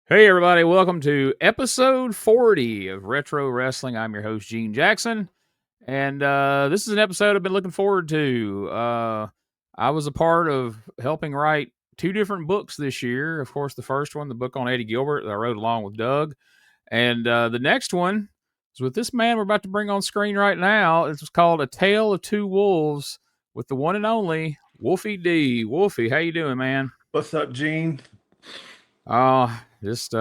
Hey, everybody, welcome to episode 40 of Retro Wrestling. I'm your host, Gene Jackson, and this is an episode I've been looking forward to. I was a part of helping write two different books this year. Of course, the first one, the book on Eddie Gilbert, that I wrote along with Doug, and the next one is with this man we're about to bring on screen right now. It's called A Tale of Two Wolves with the one and only Wolfie D. Wolfie, how you doing, man? What's up, Gene? Just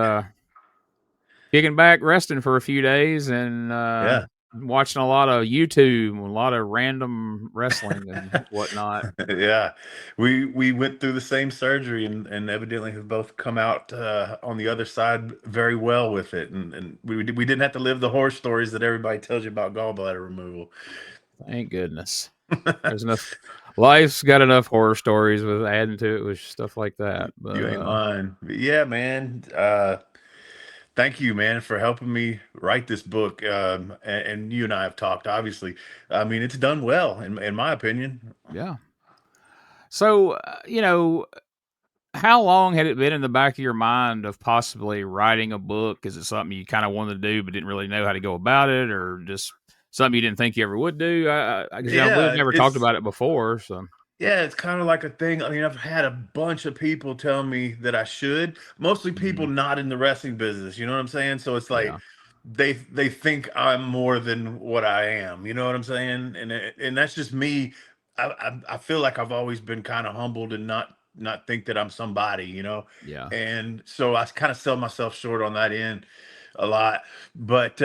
kicking back, resting for a few days, and Yeah. watching a lot of YouTube, a lot of random wrestling and whatnot. Yeah. We went through the same surgery and evidently have both come out on the other side very well with it. And we didn't have to live the horror stories that everybody tells you about gallbladder removal. Thank goodness. There's enough. Life's got enough horror stories with adding to it with stuff like that. But You ain't lying. But yeah, man. Thank you, man, for helping me write this book. And you and I have talked, obviously. I mean, it's done well, in my opinion. yeah. So how long had it been in the back of your mind of possibly writing a book? Is it something you kind of wanted to do but didn't really know how to go about it, or just something you didn't think you ever would do? Because we've Yeah, never talked it's about it before, so Yeah, it's kind of like a thing. I mean, I've had a bunch of people tell me that I should, mostly people mhm, not in the wrestling business, you know what I'm saying? So it's like yeah. they think I'm more than what I am, you know what I'm saying? And that's just me. I feel like I've always been kind of humbled and not think that I'm somebody, you know? Yeah. And so I kind of sell myself short on that end a lot. But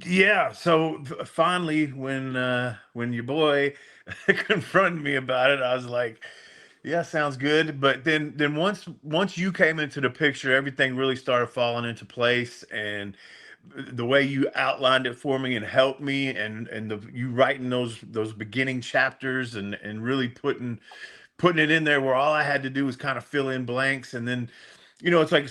yeah, so finally when your boy confronted me about it, I was like, yeah, sounds good. But then once you came into the picture, everything really started falling into place, and the way you outlined it for me and helped me, and you writing those beginning chapters and really putting it in there where all I had to do was kind of fill in blanks. And then, it's like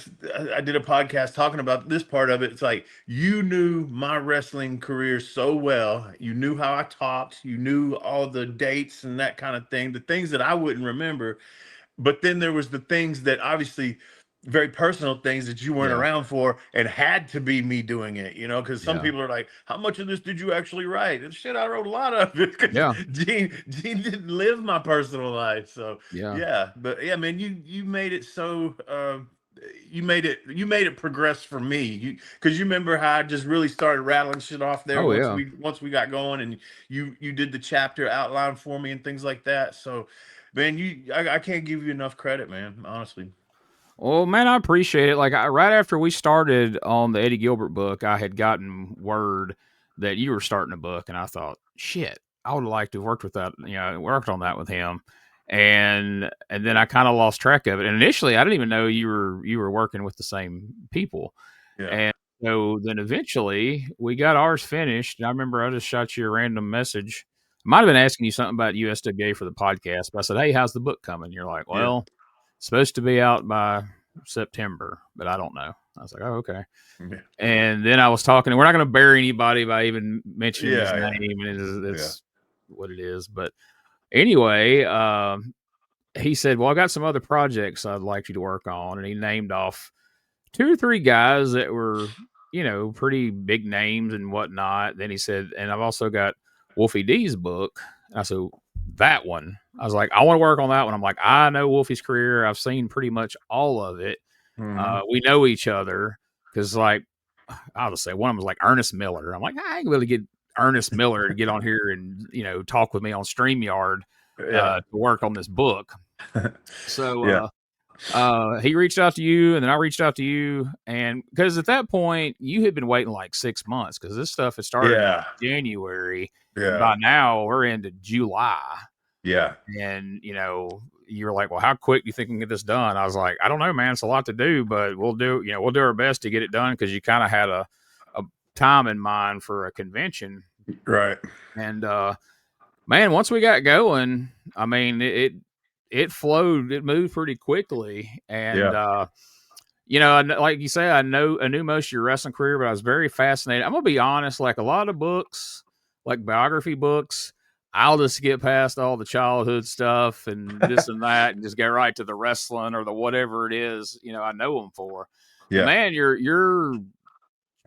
I did a podcast talking about this part of it. It's like you knew my wrestling career so well. You knew how I talked. You knew all the dates and that kind of thing, the things that I wouldn't remember. But then there was the things that obviously very personal things that you weren't Yeah. around for and had to be me doing it, because some Yeah. people are like, how much of this did you actually write? And shit, I wrote a lot of it because Yeah. Gene didn't live my personal life. So Yeah. yeah, but yeah, man, you made it so you made it progress for me. Because you remember how I just really started rattling shit off there Oh, once yeah. we got going, and you did the chapter outline for me and things like that. So man, I can't give you enough credit, man, honestly. Well, man, I appreciate it. Like, right after we started on the Eddie Gilbert book, I had gotten word that you were starting a book, and I thought, shit, I would have liked to have worked with that, worked on that with him. And then I kind of lost track of it. And initially, I didn't even know you were working with the same people. Yeah. And so then eventually we got ours finished. And I remember I just shot you a random message. I might have been asking you something about USWA for the podcast, but I said, "Hey, how's the book coming?" You're like, Yeah. "Well, it's supposed to be out by September, but I don't know." I was like, "Oh, okay." Yeah. And then I was talking, and we're not going to bury anybody by even mentioning his Yeah. name, Yeah. and Yeah. it's what it is. But anyway, he said, "Well, I got some other projects I'd like you to work on," and he named off two or three guys that were, pretty big names and whatnot. Then he said, "And I've also got Wolfie D's book." I said, "That one." I was like, "I want to work on that one." I'm like, "I know Wolfie's career. I've seen pretty much all of it. Hmm. We know each other because, like, I'll just say one of them was like Ernest Miller. I'm like, I ain't really get Ernest Miller to get on here and talk with me on StreamYard Yeah. to work on this book." So Yeah. he reached out to you, and then I reached out to you, and because at that point you had been waiting like 6 months because this stuff had started in Yeah. January, and Yeah. by now we're into July, Yeah. and you were like, "Well, how quick do you think we can get this done?" I was like, "I don't know, man. It's a lot to do, but we'll do our best to get it done because you kind of had a time in mind for a convention." Right. And man, once we got going, I mean, it flowed, it moved pretty quickly, and Yeah. like you say, I knew most of your wrestling career, but I was very fascinated. I'm gonna be honest, like a lot of books, like biography books, I'll just get past all the childhood stuff and this and that, and just get right to the wrestling or the whatever it is, I know them for. But Yeah. man, your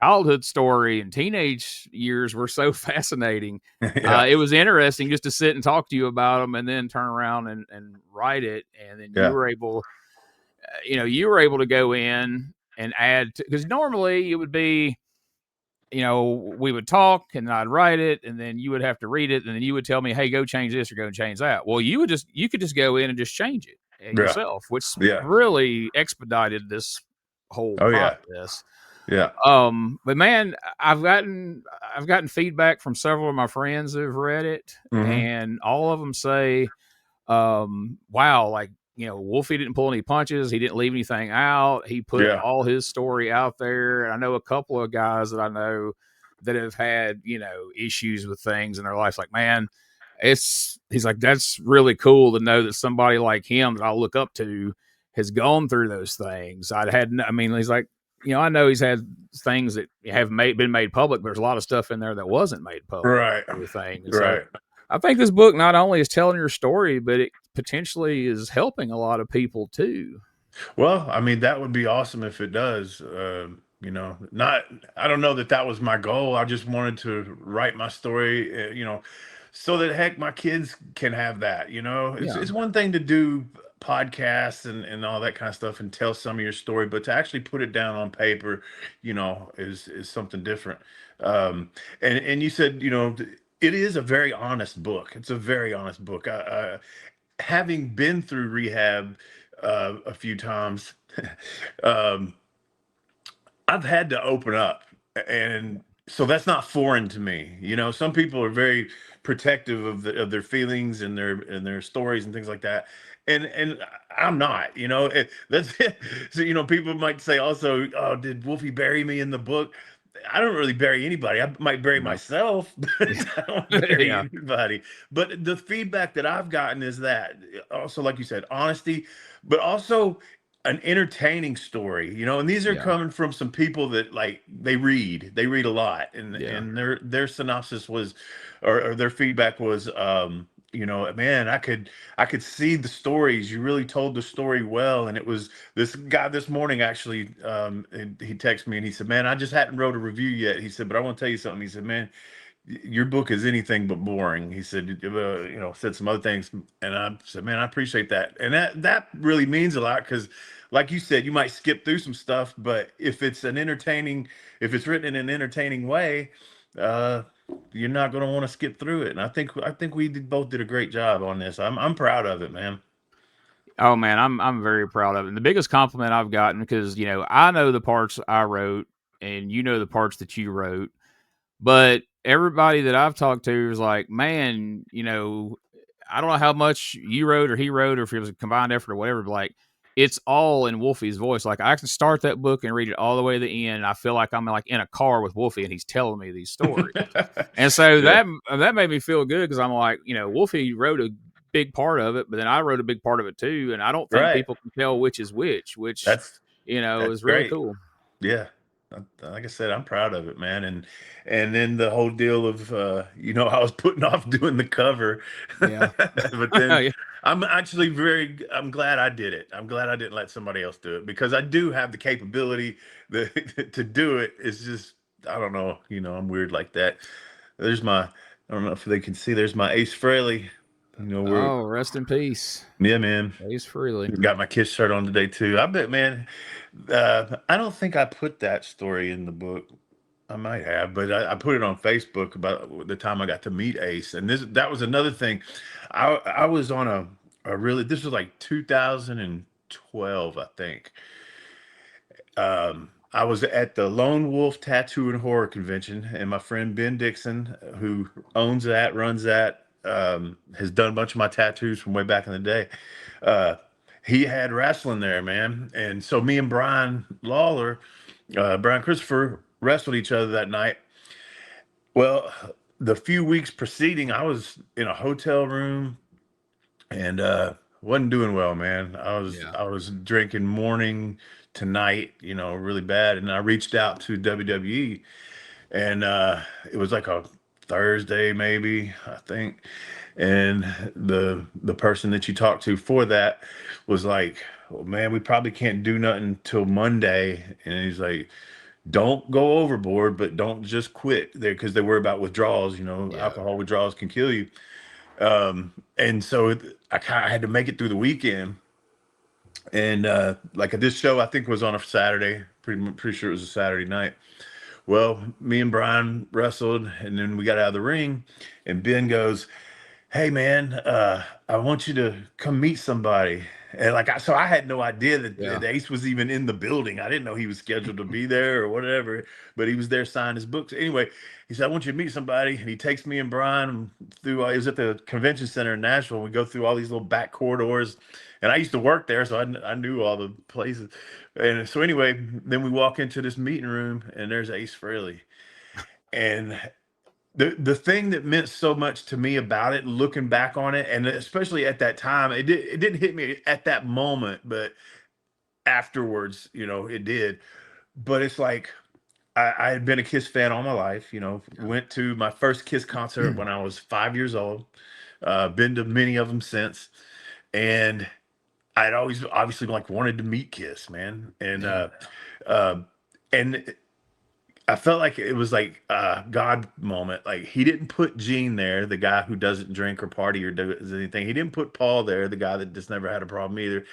childhood story and teenage years were so fascinating. Yeah. It was interesting just to sit and talk to you about them, and then turn around and write it, and then you Yeah. were able, you were able to go in and add, because normally it would be, we would talk and I'd write it, and then you would have to read it, and then you would tell me, "Hey, go change this or go and change that." Well, you could just go in and just change it Yeah. yourself, which Yeah. really expedited this whole Oh yeah. process. Yeah. But man, I've gotten feedback from several of my friends who've read it, Hmm. and all of them say, wow, like, Wolfie didn't pull any punches, he didn't leave anything out, he put Yeah. all his story out there. And I know a couple of guys that I know that have had, issues with things in their life, like, man, he's like, that's really cool to know that somebody like him that I look up to has gone through those things. I mean, he's like, I know he's had things that have been made public, but there's a lot of stuff in there that wasn't made public, Right. everything. And so Right. I think this book not only is telling your story, but it potentially is helping a lot of people too. Well, I mean, that would be awesome if it does. Not, I don't know that that was my goal. I just wanted to write my story, so that heck, my kids can have that. It's Yeah, it's one thing to do podcasts and all that kind of stuff and tell some of your story, but to actually put it down on paper, is something different. And you said, it is a very honest book. It's a very honest book. Having been through rehab a few times, um, I've had to open up, and so that's not foreign to me. Some people are very protective of their feelings and their stories and things like that, and I'm not. That's so. People might say also, "Oh, did Wolfie bury me in the book?" I don't really bury anybody. I might bury no, myself, but I don't bury yeah, anybody. But the feedback that I've gotten is that also, like you said, honesty, but also an entertaining story, and these are yeah, coming from some people that like they read a lot, and yeah. their synopsis was, or their feedback was, man, I could see the stories. You really told the story well. And it was this guy this morning actually, and he texted me and he said, man, I just hadn't wrote a review yet. He said, but I want to tell you something. He said, man, your book is anything but boring. He said, said some other things, and I said, man, I appreciate that, and that really means a lot because, like you said, you might skip through some stuff, but if it's written in an entertaining way, uh, you're not going to want to skip through it. And I think we both did a great job on this. I'm proud of it, man. Oh man, I'm very proud of it. And the biggest compliment I've gotten, because I know the parts I wrote, and the parts that you wrote, but everybody that I've talked to is like, man, I don't know how much you wrote or he wrote, or if it was a combined effort or whatever, but like, it's all in Wolfie's voice. Like, I can start that book and read it all the way to the end, and I feel like I'm like in a car with Wolfie and he's telling me these stories. And so Yeah. that made me feel good, because I'm like, Wolfie wrote a big part of it, but then I wrote a big part of it too. And I don't think Right. people can tell which is which, That's that's is really great. cool. Yeah. Like I said, I'm proud of it, man. And then the whole deal of, I was putting off doing the cover, Yeah. but then Yeah. I'm glad I did it. I'm glad I didn't let somebody else do it, because I do have the capability to do it. It's just, I don't know, I'm weird like that. I don't know if they can see, there's my Ace Frehley. We're, Oh, rest in peace. yeah, man. Ace Frehley. Got my Kiss shirt on today too. I bet, man. I don't think I put that story in the book. I might have, but I put it on Facebook about the time I got to meet Ace, and that was another thing. I was on a really, this was like 2012, I think. I was at the Lone Wolf Tattoo and Horror Convention, and my friend Ben Dixon, who owns that, runs that, has done a bunch of my tattoos from way back in the day. Uh, he had wrestling there, man, and so me and Brian Christopher, wrestled each other that night. Well, the few weeks preceding, I was in a hotel room and wasn't doing well, man. I was Yeah. I was drinking morning to night, really bad. And I reached out to WWE, and it was like a Thursday, maybe, I think. And the person that you talked to for that was like, "Oh man, we probably can't do nothing till Monday." And he's like, "Don't go overboard, but don't just quit there because they worry about withdrawals. You know, Yeah. alcohol withdrawals can kill you." And so I kind of had to make it through the weekend. And like this show, I think was on a Saturday. Pretty sure it was a Saturday night. Well, me and Brian wrestled, and then we got out of the ring, and Ben goes, "Hey man, I want you to come meet somebody." And like so I had no idea Yeah. that Ace was even in the building. I didn't know he was scheduled to be there or whatever, but he was there signing his books. Anyway, he said, "I want you to meet somebody." And he takes me and Brian through, it was at the convention center in Nashville. We go through all these little back corridors. And I used to work there, so I knew all the places. And so anyway, then we walk into this meeting room, and there's Ace Frehley. And the thing that meant so much to me about it, looking back on it, and especially at that time, it didn't hit me at that moment, but afterwards, you know, it did. But it's like I had been a Kiss fan all my life. You know, went to my first Kiss concert when I was 5 years old. Been to many of them since, and I'd always obviously like wanted to meet Kiss, man, Yeah. uh, and I felt like it was like a God moment. Like he didn't put Gene there, the guy who doesn't drink or party or does anything. He didn't put Paul there, the guy that just never had a problem either.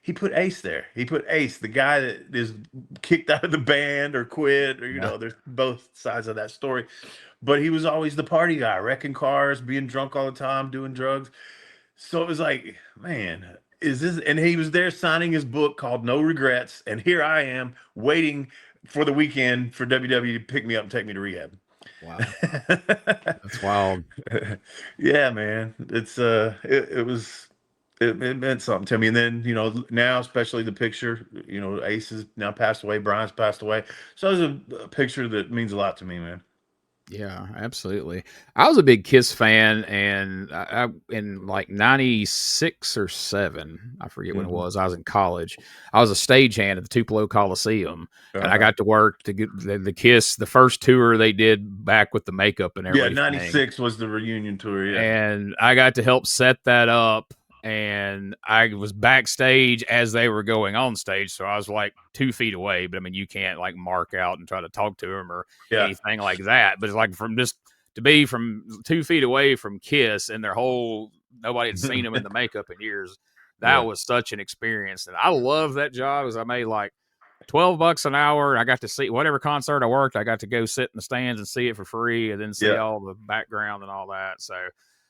He put Ace there. He put Ace, the guy that is kicked out of the band or quit, or you Yeah. know, there's both sides of that story. But he was always the party guy, wrecking cars, being drunk all the time, doing drugs. So it was like, man, is this? And he was there signing his book called No Regrets. And here I am waiting for the weekend for WWE to pick me up and take me to rehab. Wow. That's wild. Yeah, man. It was, it meant something to me. And then, you know, now, especially the picture, you know, Ace has now passed away, Brian's passed away. So it's a picture that means a lot to me, man. Yeah, absolutely. I was a big Kiss fan, and I in like '96 or '7, I forget when it Hmm. was. I was in college. I was a stagehand at the Tupelo Coliseum, and I Uh-huh. got to work to get the Kiss, the first tour they did back with the makeup and Yeah, everything. 96 was the reunion tour. Yeah. And I got to help set that up. And I was backstage as they were going on stage, so I was like 2 feet away. But I mean, you can't like mark out and try to talk to them or Yeah. anything like that. But it's like from just to be from 2 feet away from Kiss and their whole nobody had seen them in the makeup in years. That Yeah. was such an experience, and I love that job. As I made like $12 an hour, and I got to see whatever concert I worked. I got to go sit in the stands and see it for free, and then see Yeah. all the background and all that. So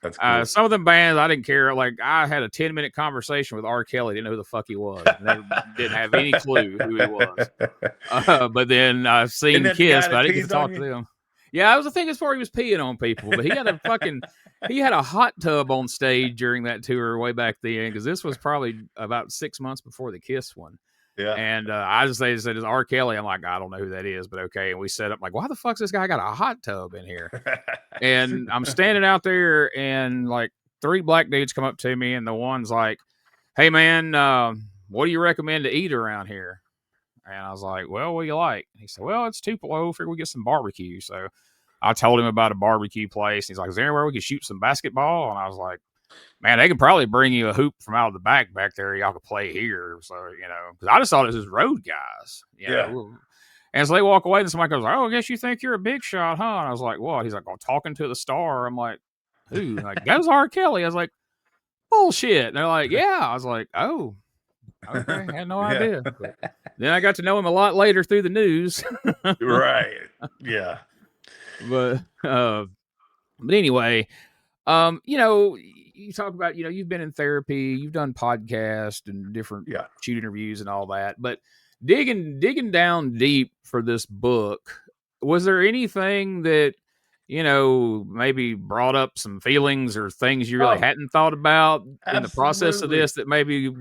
That's cool. some of them bands I didn't care. Like I had a 10-minute conversation with R. Kelly, didn't know who the fuck he was. Never didn't have any clue who he was. But then I've Isn't seen that the Kiss, guy but that I didn't get to pees on talk to you? them. Yeah, I was the thing as far he was peeing on people, but he had a hot tub on stage during that tour way back then because this was probably about 6 months before the Kiss one. Yeah. And I just they said it's R. Kelly. I'm like, I don't know who that is, but okay. And we set up like, why the fuck's this guy got a hot tub in here? And I'm standing out there, and like three black dudes come up to me, and the one's like, "Hey man, what do you recommend to eat around here?" And I was like, "Well, what do you like?" And he said, "Well, it's Tupelo. Figure we get some barbecue." So I told him about a barbecue place. He's like, "Is there anywhere we could shoot some basketball?" And I was like, "Man, they could probably bring you a hoop from out of the back there. Y'all could play here." So because I just thought it was road guys, Yeah. And so they walk away, and somebody goes, "Oh, I guess you think you're a big shot, huh?" And I was like, "What?" He's like, "Oh, talking to the star." I'm like, "Who?" Like, that was R. Kelly. I was like, "Bullshit." And they're like, "Yeah." I was like, "Oh, okay." Had no Yeah. idea. But then I got to know him a lot later through the news. Right. Yeah. but uh, but anyway, you talk about, you've been in therapy, you've done podcasts and different Yeah. shoot interviews and all that, but digging down deep for this book, was there anything that, maybe brought up some feelings or things you really Oh, hadn't thought about in the process of absolutely. this that maybe,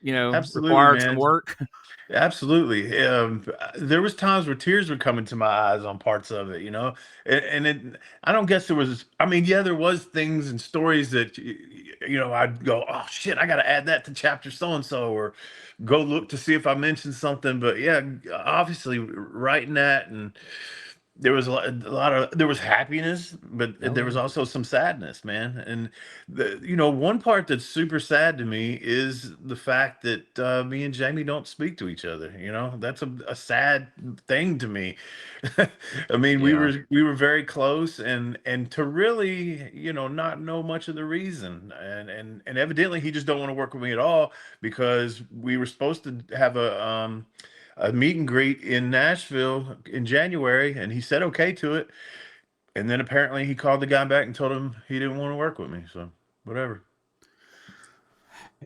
Absolutely, required some man. work? Absolutely. There was times where tears would come into my eyes on parts of it, you know, I don't guess there was. I mean, yeah, there was things and stories that you know I'd go, oh shit, I got to add that to chapter so and so, or go look to see if I mentioned something. But yeah, obviously writing that and there was there was happiness, but Oh there was yeah. also some sadness, man. And one part that's super sad to me is the fact that me and Jamie don't speak to each other. That's a sad thing to me. I mean, we Yeah. were very close, and to really, not know much of the reason, and evidently he just don't want to work with me at all, because we were supposed to have a meet and greet in Nashville in January, and he said okay to it. And then apparently he called the guy back and told him he didn't want to work with me. So whatever.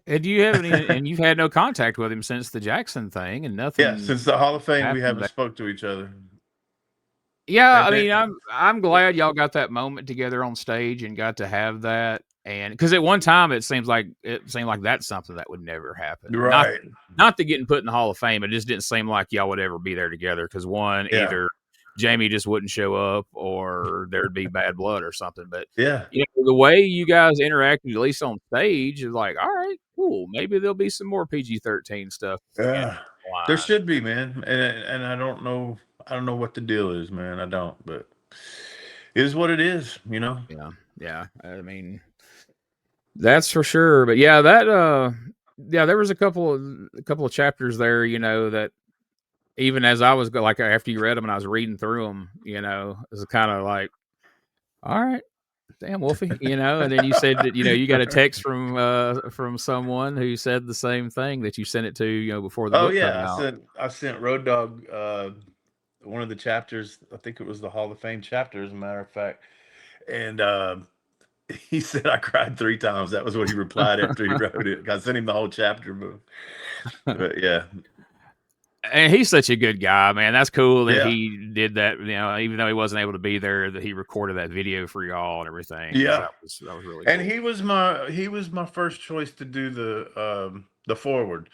And you haven't even, and you've had no contact with him since the Jackson thing, and Yeah, nothing since the Hall of Fame, we happened. haven't spoke to each other. Yeah, And I then, mean, I'm glad y'all got that moment together on stage and got to have that. And because at one time it seemed like that's something that would never happen. Not right. not to getting put in the Hall of Fame. It just didn't seem like y'all would ever be there together. Because one, Yeah. either Jamie just wouldn't show up, or there'd be bad blood or something. But Yeah. the way you guys interacted, at least on stage, is like, all right, cool. Maybe there'll be some more PG-13 stuff in Yeah. the There line. should be, man. And I don't know. I don't know what the deal is, man. I don't. But it is what it is. Yeah, yeah. I mean, that's for sure. But yeah, there was a couple of chapters there, that even as I was like after you read them and I was reading through them, it was kind of like, all right, damn Wolfie, and then you said that you got a text from someone who said the same thing that you sent it to before the Oh book come yeah, I out. sent I sent Road Dogg one of the chapters. I think it was the Hall of Fame chapter, as a matter of fact. And he said I cried 3 times. That was what he replied after he wrote it. I sent him the whole chapter, but yeah, And he's such a good guy, man. That's cool that yeah, he did that. Even though he wasn't able to be there, that he recorded that video for y'all and everything, because yeah. that was really And cool. he was my first choice to do the forward,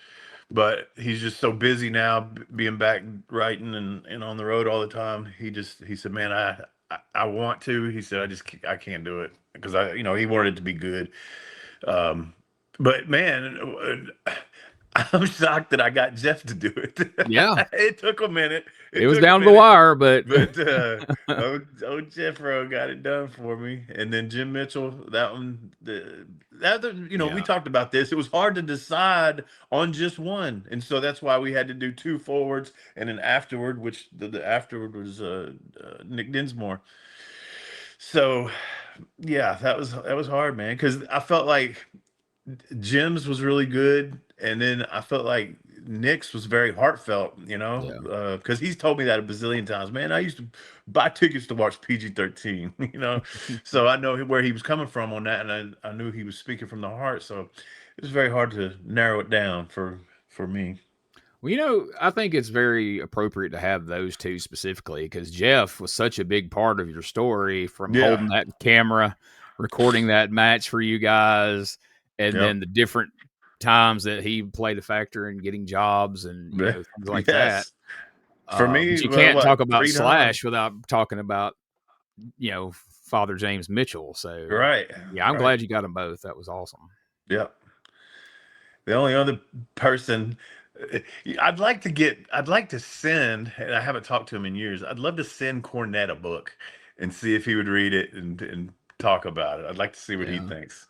but he's just so busy now, being back writing and on the road all the time. He said, man, I want to. He said, I can't do it, because he wanted it to be good. Um, but man, I'm shocked that I got Jeff to do it. Yeah, It took a minute. it It was took a down to the minute, wire, but but old Jeffro got it done for me. And then Jim Mitchell, that one, the other, we yeah, talked about this. It was hard to decide on just one, and so that's why we had to do two forwards and an afterward, which the afterward was Nick Dinsmore. So yeah, that was hard, man, because I felt like Jim's was really good, and then I felt like Nick's was very heartfelt, yeah. because he's told me that a bazillion times. Man, I used to buy tickets to watch PG-13, so I know where he was coming from on that, and I knew he was speaking from the heart. So it was very hard to narrow it down for me. Well, I think it's very appropriate to have those two specifically because Jeff was such a big part of your story, from Yeah. holding that camera, recording that match for you guys, and Yep. then the different times that he played a factor in getting jobs and things like that. Yes. For But me, you can't what, talk about 3 times? Slash without talking about Father James Mitchell. So Right. yeah, I'm Right. glad you got them both. That was awesome. Yep. The only other person, I'd like to send, and I haven't talked to him in years. I'd love to send Cornette a book and see if he would read it and talk about it. I'd like to see what he Yeah, thinks,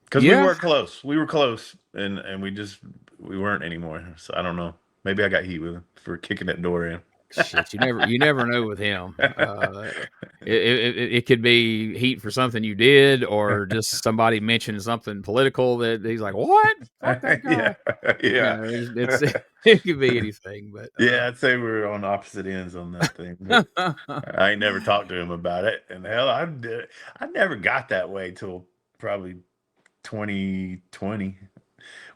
because we yeah. were close. We were close, and we weren't anymore. So I don't know. Maybe I got heat with him for kicking that door in. Shit, you never know with him. It could be heat for something you did, or just somebody mentioned something political that he's like, "What? Fuck that Yeah, guy." yeah. It's it could be anything, but Yeah, I'd say we were on opposite ends on that thing, but I ain't never talked to him about it. And hell, I never got that way till probably 2020,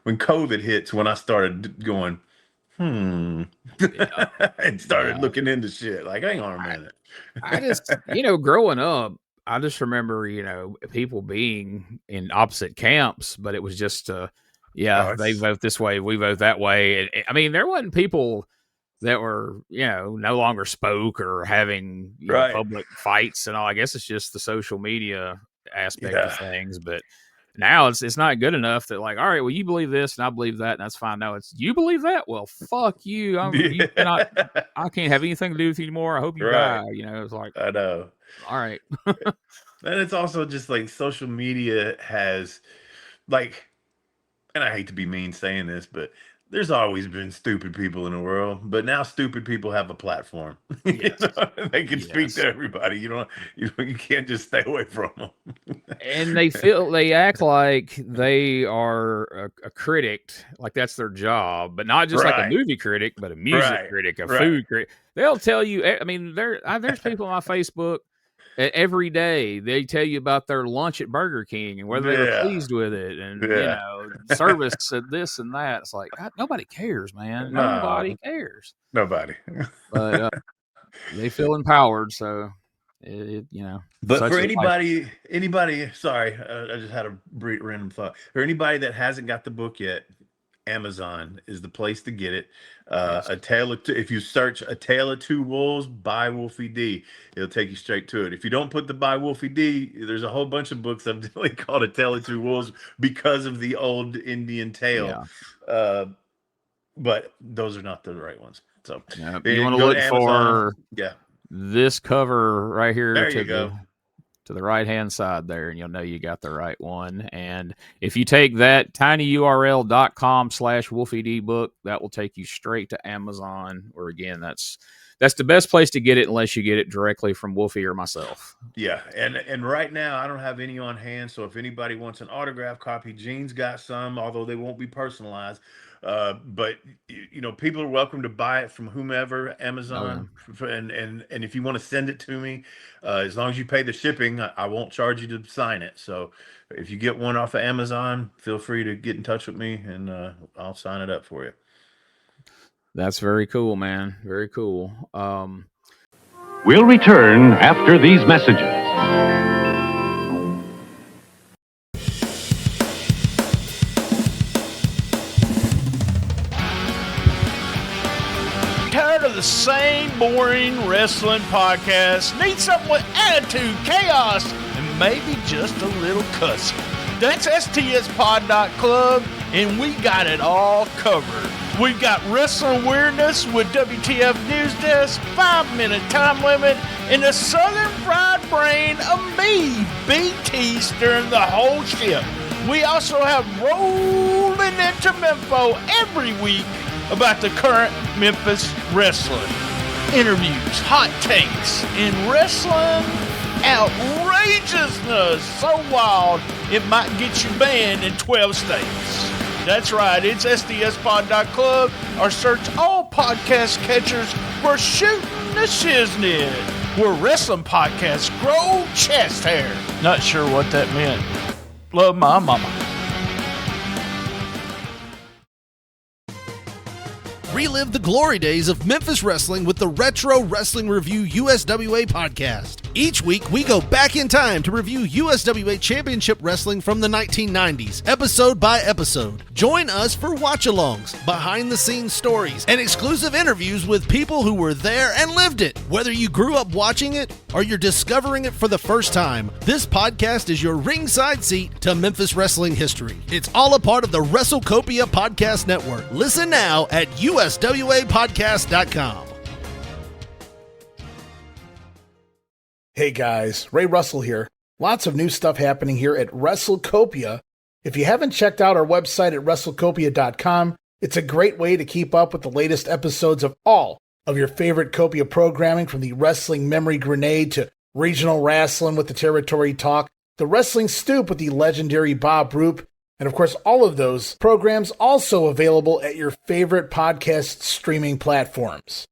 when COVID hits, when I started going, hmm, yeah, and yeah. started looking into shit. Like, hang on a I minute. I just growing up, I just remember people being in opposite camps, but it was just Oh, yeah, they it's vote this way, we vote that way. I mean, there wasn't people that were no longer spoke or having right. public fights and all. I guess it's just the social media aspect of Yeah. things, but Now it's not good enough that like, all right, well, you believe this and I believe that, and that's fine. No, it's you believe that. Well, fuck you. You cannot. Yeah. I can't have anything to do with you anymore. I hope you Right. die. It's like, I know. all right. And it's also just like social media has like, and I hate to be mean saying this, but there's always been stupid people in the world, but now stupid people have a platform. Yes. They can speak Yes. to everybody. You can't just stay away from them. And they act like they are a critic, like that's their job, but not just like a Right. movie critic, but a music Right. critic, a Right. food critic. They'll tell you. I mean, there's people on my Facebook every day. They tell you about their lunch at Burger King and whether they were Yeah. pleased with it, and Yeah. service said this and that. It's like God, nobody cares, man. Nobody No, cares. nobody. But they feel empowered, so But such for is life. anybody, sorry, I just had a random thought. For anybody that hasn't got the book yet, Amazon is the place to get it. Yes. If you search "A Tale of Two Wolves" by Wolfie D, it'll take you straight to it. If you don't put the by Wolfie D, there's a whole bunch of books I've definitely called "A Tale of Two Wolves" because of the old Indian tale. Yeah. But those are not the right ones. So You want to go look to Amazon. for Yeah, this cover right here there you go. to the right hand side there, and you'll know you got the right one. And if you take that tinyurl.com/wolfied book, that will take you straight to Amazon, or again, that's the best place to get it unless you get it directly from Wolfie or myself. Yeah, and right now I don't have any on hand, so if anybody wants an autograph copy, Gene's got some, although they won't be personalized. But people are welcome to buy it from whomever, Oh yeah. Amazon, and if you want to send it to me, as long as you pay the shipping, I won't charge you to sign it. So if you get one off of Amazon, feel free to get in touch with me, and I'll sign it up for you. That's very cool, man. Very cool. We'll return after these messages. Tired of the same boring wrestling podcast? Need something with attitude, chaos, and maybe just a little cussing? That's stspod.club, and we got it all covered. We've got wrestling weirdness with WTF News Desk, 5-minute time limit, and the Southern Fried Brain of me, BT, stirring the whole ship. We also have rolling into Mempho every week about the current Memphis wrestling. Interviews, hot takes, and wrestling outrageousness so wild it might get you banned in 12 states. That's right, it's sdspod.club, or search all podcast catchers for Shooting the Shiznit, where wrestling podcasts grow chest hair. Not sure what that meant. Love my mama. Relive the glory days of Memphis wrestling with the Retro Wrestling Review USWA podcast. Each week, we go back in time to review USWA Championship Wrestling from the 1990s, episode by episode. Join us for watch-alongs, behind-the-scenes stories, and exclusive interviews with people who were there and lived it. Whether you grew up watching it or you're discovering it for the first time, this podcast is your ringside seat to Memphis wrestling history. It's all a part of the WrestleCopia Podcast Network. Listen now at uswapodcast.com. Hey guys, Ray Russell here. Lots of new stuff happening here at WrestleCopia. If you haven't checked out our website at WrestleCopia.com, it's a great way to keep up with the latest episodes of all of your favorite Copia programming, from the Wrestling Memory Grenade to Regional Wrestling with the Territory Talk, the Wrestling Stoop with the legendary Bob Roop, and of course all of those programs also available at your favorite podcast streaming platforms.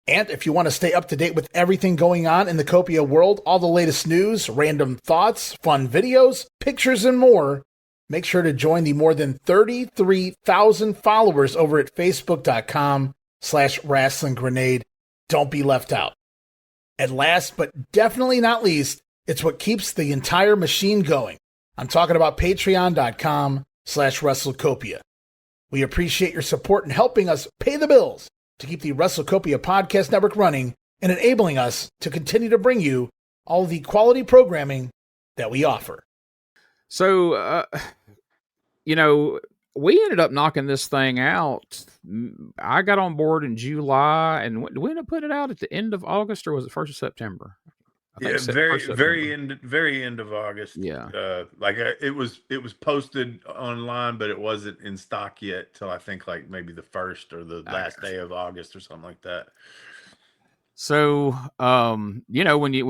And if you want to stay up to date with everything going on in the Copia world, all the latest news, random thoughts, fun videos, pictures, and more, make sure to join the more than 33,000 followers over at facebook.com/Wrestling Grenade. Don't be left out. And last but definitely not least, it's what keeps the entire machine going. I'm talking about patreon.com/WrestleCopia. We appreciate your support in helping us pay the bills to keep the WrestleCopia Podcast Network running and enabling us to continue to bring you all the quality programming that we offer. So, you know, we ended up knocking this thing out. I got on board in July, and we ended up putting it out at the end of August, or was it 1st of September? I think Yeah, very 1st of September. very end of August. Yeah. It was posted online, but it wasn't in stock yet till I think like maybe the first or the last day of August or something like that. So, when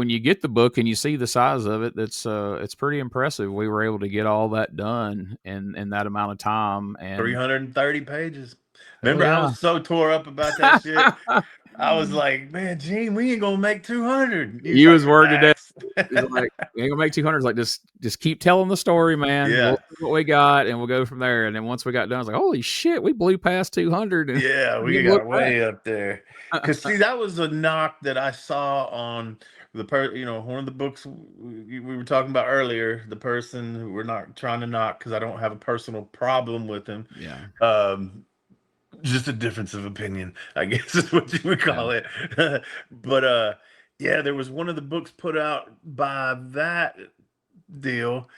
you get the book and you see the size of it, it's pretty impressive. We were able to get all that done in that amount of time, and 330 pages. hell Remember, I yeah. was so tore up about that shit. I was like, man, Gene, we ain't gonna make 200. You was worried to death. Relax. He's like, we ain't gonna make 200. Like, just keep telling the story, man. Yeah. We'll see what we got, and we'll go from there. And then once we got done, I was like, holy shit, we blew past 200. And Yeah, we didn't got look back. way up there. Because see, that was a knock that I saw on one of the books we were talking about earlier. The person who we're not trying to knock because I don't have a personal problem with him. Yeah. Just a difference of opinion, I guess is what you would call it. But yeah, there was one of the books put out by that deal,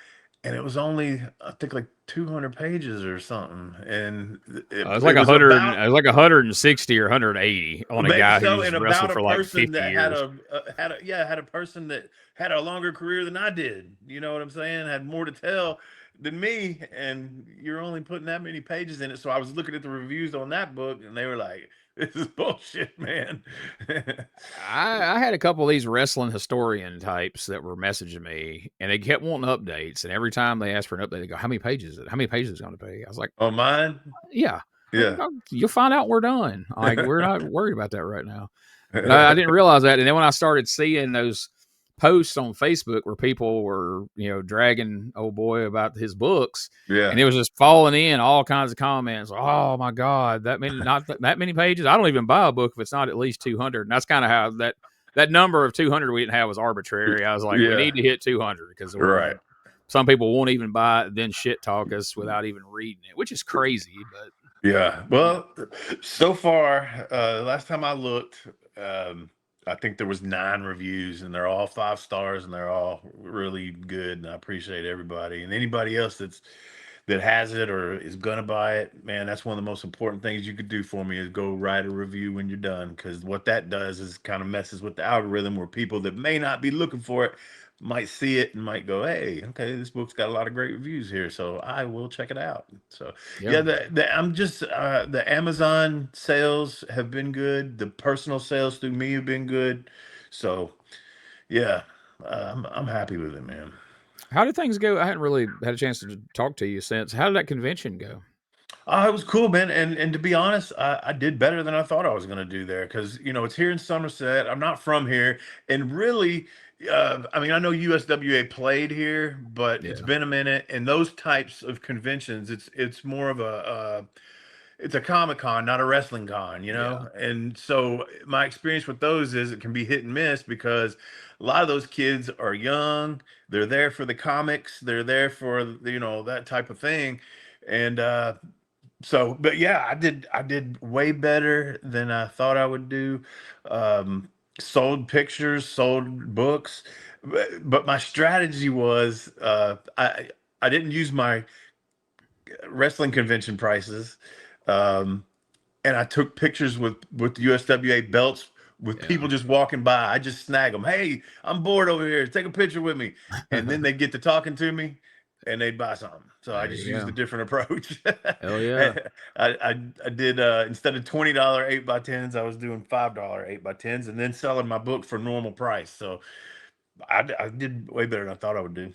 and it was only I think like 200 pages or something, and It was like 100. It was like 160 or 180 on a guy who's wrestled for like 50 years. Had a person that had a longer career than I did. You know what I'm saying? Had more to tell than me, and you're only putting that many pages in it. So I was looking at the reviews on that book, and they were like, "This is bullshit, man." I had a couple of these wrestling historian types that were messaging me, and they kept wanting updates. And every time they asked for an update, they go, "How many pages is it? How many pages is it going to be?" I was like, "Oh, mine? Yeah, yeah. You'll find out when we're done. Like, we're not worried about that right now." But I didn't realize that. And then when I started seeing those posts on Facebook where people were, dragging old boy about his books, and it was just falling in all kinds of comments. Oh my God, not that many pages. I don't even buy a book if it's not at least 200. And that's kind of how that number of 200 we didn't have was arbitrary. I was like, we need to hit 200 because right. Some people won't even buy it, then shit talk us without even reading it, which is crazy. But yeah, well, so far, last time I looked, I think there was 9 reviews, and they're all 5 stars, and they're all really good. And I appreciate everybody, and anybody else that has it or is gonna buy it. Man, that's one of the most important things you could do for me is go write a review when you're done, because what that does is kind of messes with the algorithm, where people that may not be looking for it might see it and might go, "Hey, okay, this book's got a lot of great reviews here, so I will check it out." So the Amazon sales have been good. The personal sales through me have been good. So yeah, I'm happy with it, man. How did things go? I hadn't really had a chance to talk to you since. How did that convention go? It was cool, man. And to be honest, I did better than I thought I was going to do there, because it's here in Somerset. I'm not from here, and really, I mean, I know USWA played here, but it's been a minute. And those types of conventions, it's more of it's a Comic-Con, not a wrestling con, And so my experience with those is it can be hit and miss, because a lot of those kids are young. They're there for the comics. They're there for that type of thing, and so, but yeah, I did way better than I thought I would do. Sold pictures, sold books, but my strategy was I didn't use my wrestling convention prices, and I took pictures with USWA belts with people just walking by. I just snag them. "Hey, I'm bored over here. Take a picture with me," and then they get to talking to me, and they'd buy something. So I just used a different approach. Hell yeah. I did, instead of $20 8x10s, I was doing $5 8x10s, and then selling my book for normal price. So I did way better than I thought I would do.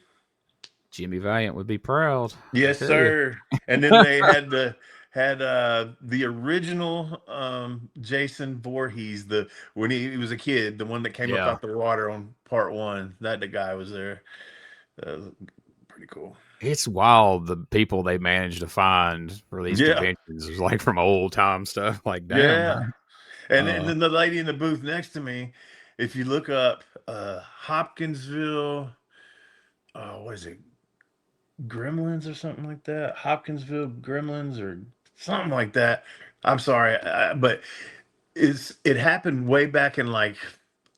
Jimmy Valiant would be proud. Yes, sir. And then they had the original Jason Voorhees, when he was a kid, the one that came up out the water on part 1. That the guy was there. Pretty cool. It's wild the people they managed to find for these conventions. It was like from old time stuff. Like, damn. Yeah. And then the lady in the booth next to me, if you look up Hopkinsville, what is it? Gremlins or something like that. Hopkinsville Gremlins or something like that. I'm sorry, but it happened way back in, like,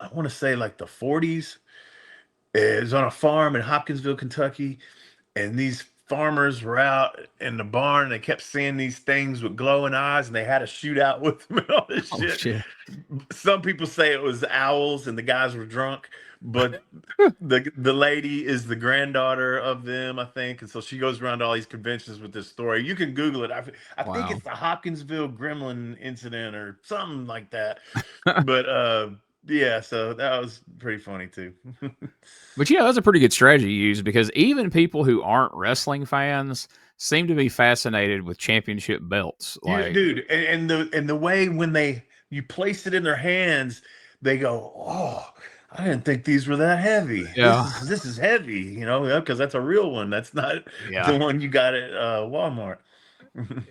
I want to say like the 40s. It was on a farm in Hopkinsville, Kentucky, and these farmers were out in the barn. And they kept seeing these things with glowing eyes, and they had a shootout with them and all this Oh shit. shit! Some people say it was owls, and the guys were drunk, but the lady is the granddaughter of them, I think, and so she goes around to all these conventions with this story. You can Google it. I think Wow. it's the Hopkinsville Gremlin incident or something like that. But yeah, so that was pretty funny too. But yeah, that's a pretty good strategy to use because even people who aren't wrestling fans seem to be fascinated with championship belts. Like, Dude, and the way when you place it in their hands, they go, "Oh, I didn't think these were that heavy. yeah, This is heavy," because that's a real one. That's not the yeah, one you got at Walmart.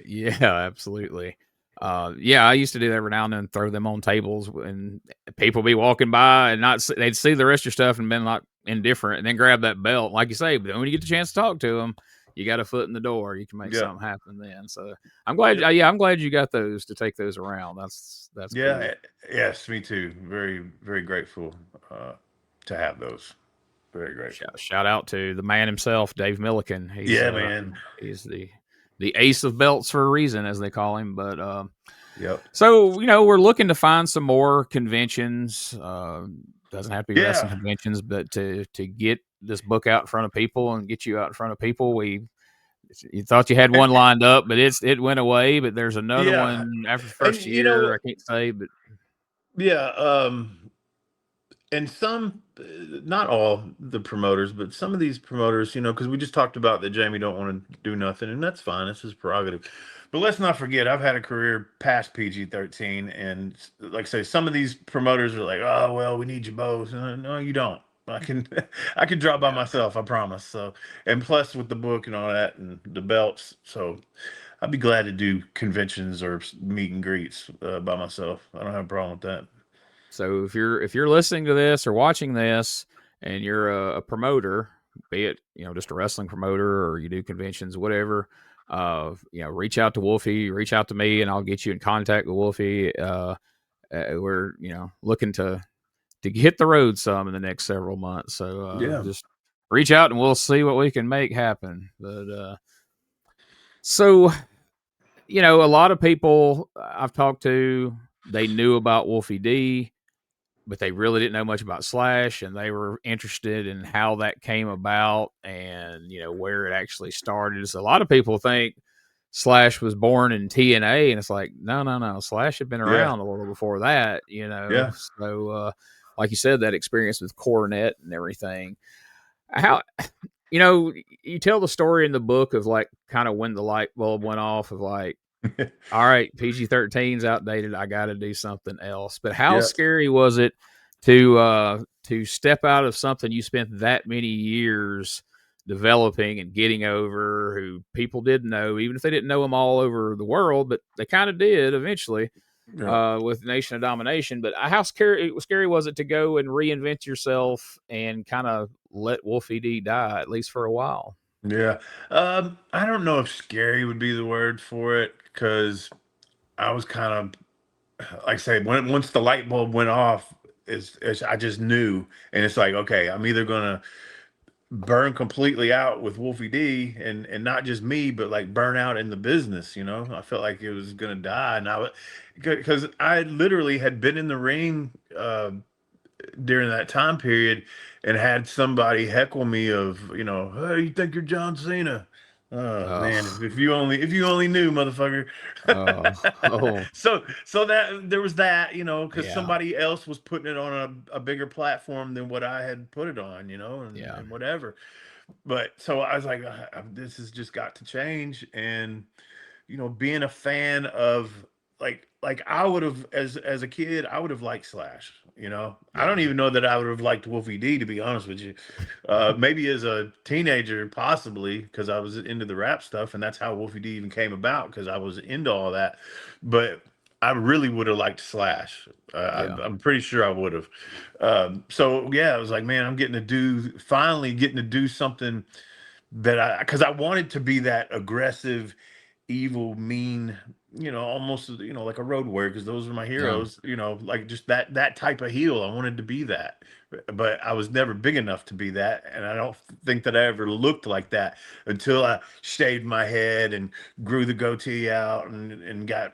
yeah, absolutely. Yeah, I used to do that every now and then, throw them on tables, and people be walking by and they'd see the rest of your stuff and been like indifferent, and then grab that belt, like you say. But when you get the chance to talk to them, you got a foot in the door. You can make Yeah, something happen then. So I'm glad. yep. Yeah, I'm glad you got those to take those around. That's Yeah, cool. yes, me too. Very, very grateful to have those. Very grateful. Shout out to the man himself, Dave Milliken. Yeah, man. He's the ace of belts for a reason, as they call him. But Yep. so we're looking to find some more conventions. Doesn't have to be wrestling Yeah. conventions, but to get this book out in front of people and get you out in front of people. You thought you had one And lined up, but it went away. But there's another yeah, one after the and first year. I can't say, but yeah, and some, not all the promoters, but some of these promoters, because we just talked about that Jamie don't want to do nothing, and that's fine. It's his prerogative. But let's not forget, I've had a career past PG-13, and like I say, some of these promoters are like, "Oh, well, we need you both." No, you don't. I can, I can drop by yeah. myself, I promise. So, and plus with the book and all that, and the belts, so I'd be glad to do conventions or meet and greets by myself. I don't have a problem with that. So if you're listening to this or watching this and you're a promoter, be it just a wrestling promoter or you do conventions, whatever, reach out to Wolfie, reach out to me, and I'll get you in contact with Wolfie. We're looking to hit the road some in the next several months, so Yeah. just reach out and we'll see what we can make happen. But so a lot of people I've talked to, they knew about Wolfie D, but they really didn't know much about Slash, and they were interested in how that came about and where it actually started. So a lot of people think Slash was born in TNA, and it's like no. Slash had been Yeah. around a little before that. Yeah. So like you said, that experience with Coronet and everything. How you tell the story in the book of like kind of when the light bulb went off of like, all right, PG-13's outdated. I got to do something else. But how Yeah. scary was it to step out of something you spent that many years developing and getting over, who people didn't know, even if they didn't know them all over the world, but they kind of did eventually Yeah. with Nation of Domination. But how scary was it to go and reinvent yourself and kind of let Wolfie D die, at least for a while? Yeah. I don't know if scary would be the word for it, because I was kind of, like I say, once the light bulb went off, is I just knew, and it's like, okay, I'm either gonna burn completely out with Wolfie D, and not just me, but like burn out in the business. I felt like it was gonna die, and because I literally had been in the ring during that time period and had somebody heckle me of, "Hey, you think you're John Cena?" Oh man, Oh, if you only knew, motherfucker. oh, oh, So that there was that, because yeah, somebody else was putting it on a bigger platform than what I had put it on, yeah, and whatever. But so I was like, this has just got to change. And being a fan of, like I would have, as a kid, I would have liked Slash. I yeah, don't even know that I would have liked Wolfie D, to be honest with you. Maybe as a teenager, possibly, because I was into the rap stuff, and that's how Wolfie D even came about, because I was into all that. But I really would have liked Slash. yeah, I'm pretty sure I would have. So yeah, I was like, man, finally getting to do something that because I wanted to be that aggressive, evil, mean, almost, like a road warrior, because those were my yeah. heroes, like just that type of heel. I wanted to be that, but I was never big enough to be that, and I don't think that I ever looked like that until I shaved my head and grew the goatee out and got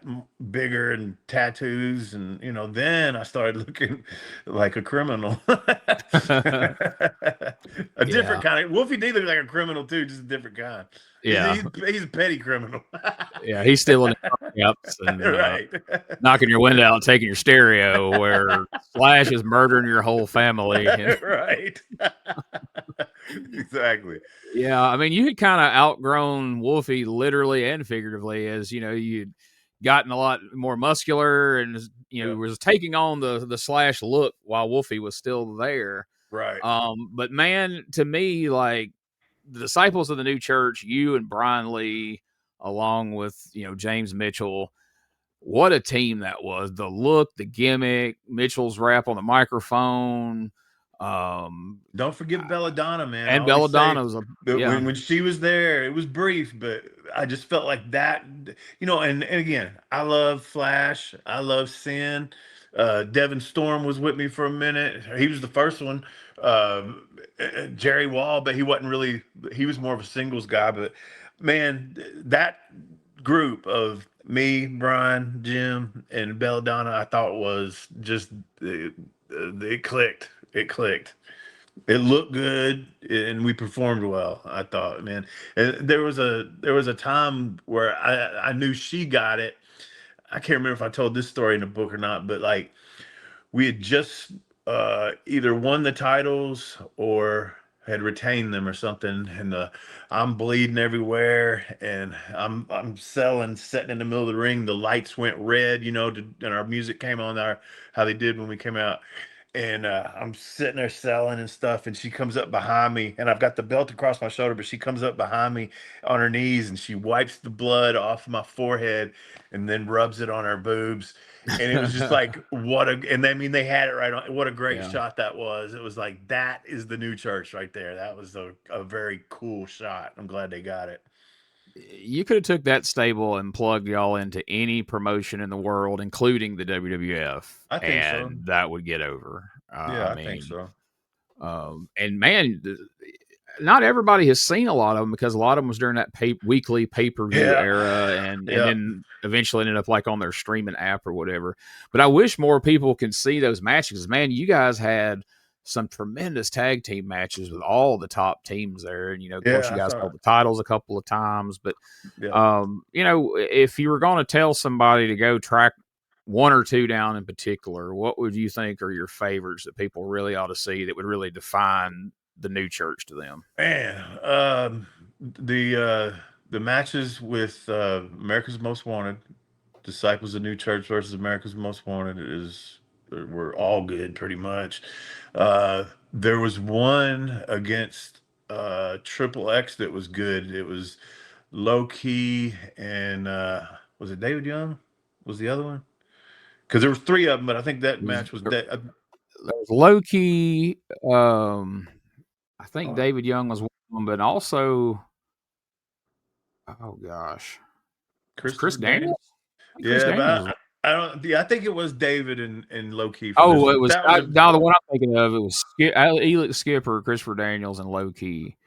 bigger and tattoos, and then I started looking like a criminal. A Yeah. different kind of Wolfie D looked like a criminal too, just a different kind. Yeah. He's a petty criminal. Yeah. He's stealing ups and Right. knocking your window out and taking your stereo, where Slash is murdering your whole family. And, Right. Exactly. yeah. I mean, you had kind of outgrown Wolfie literally and figuratively, as you'd gotten a lot more muscular and, Yep. was taking on the Slash look while Wolfie was still there. Right. But man, to me, like the disciples of the new church, you and Brian Lee, along with, James Mitchell, what a team that was. The look, the gimmick, Mitchell's rap on the microphone. Don't forget Belladonna, man. And I always say Belladonna's that yeah. when she was there, it was brief, but I just felt like that, and again, I love Flash. I love Sin. Devin Storm was with me for a minute. He was the first one. Jerry Wall, but he was more of a singles guy. But man, that group of me, Brian, Jim, and Belladonna, I thought was just it clicked. It clicked. It looked good, and we performed well. I thought, man. And there was a time where I knew she got it. I can't remember if I told this story in the book or not, but like we had just either won the titles or had retained them or something, and I'm bleeding everywhere, and I'm selling, sitting in the middle of the ring. The lights went red, and our music came on there, how they did when we came out. And I'm sitting there selling and stuff, and she comes up behind me, and I've got the belt across my shoulder, but she comes up behind me on her knees, and she wipes the blood off my forehead and then rubs it on her boobs. And it was just like, and I mean, they had it right on. What a great shot that was. It was like, that is the new church right there. That was a very cool shot. I'm glad they got it. You could have took that stable and plugged y'all into any promotion in the world, including the WWF, I think so. and that would get over. Yeah, I think so. And man, not everybody has seen a lot of them, because a lot of them was during that weekly pay-per-view era, and then eventually ended up like on their streaming app or whatever. But I wish more people can see those matches. Man, you guys had some tremendous tag team matches with all the top teams there. And, of course, you guys held the titles a couple of times. But, if you were going to tell somebody to go track one or two down in particular, what would you think are your favorites that people really ought to see that would really define the new church to them? Man, the matches with America's Most Wanted, Disciples of New Church versus America's Most Wanted were all good pretty much. There was one against Triple X that was good. It was Low Key and was it David Young? Was the other one? Because there was three of them, but I think that match was there was Low Key. I think David Young was one, but also, oh gosh, Chris Daniels. Yeah, but I don't. Yeah, I think it was David and Low Key. Oh, it was the one I'm thinking of. It was Elix Skipper, Christopher Daniels, and Low Key,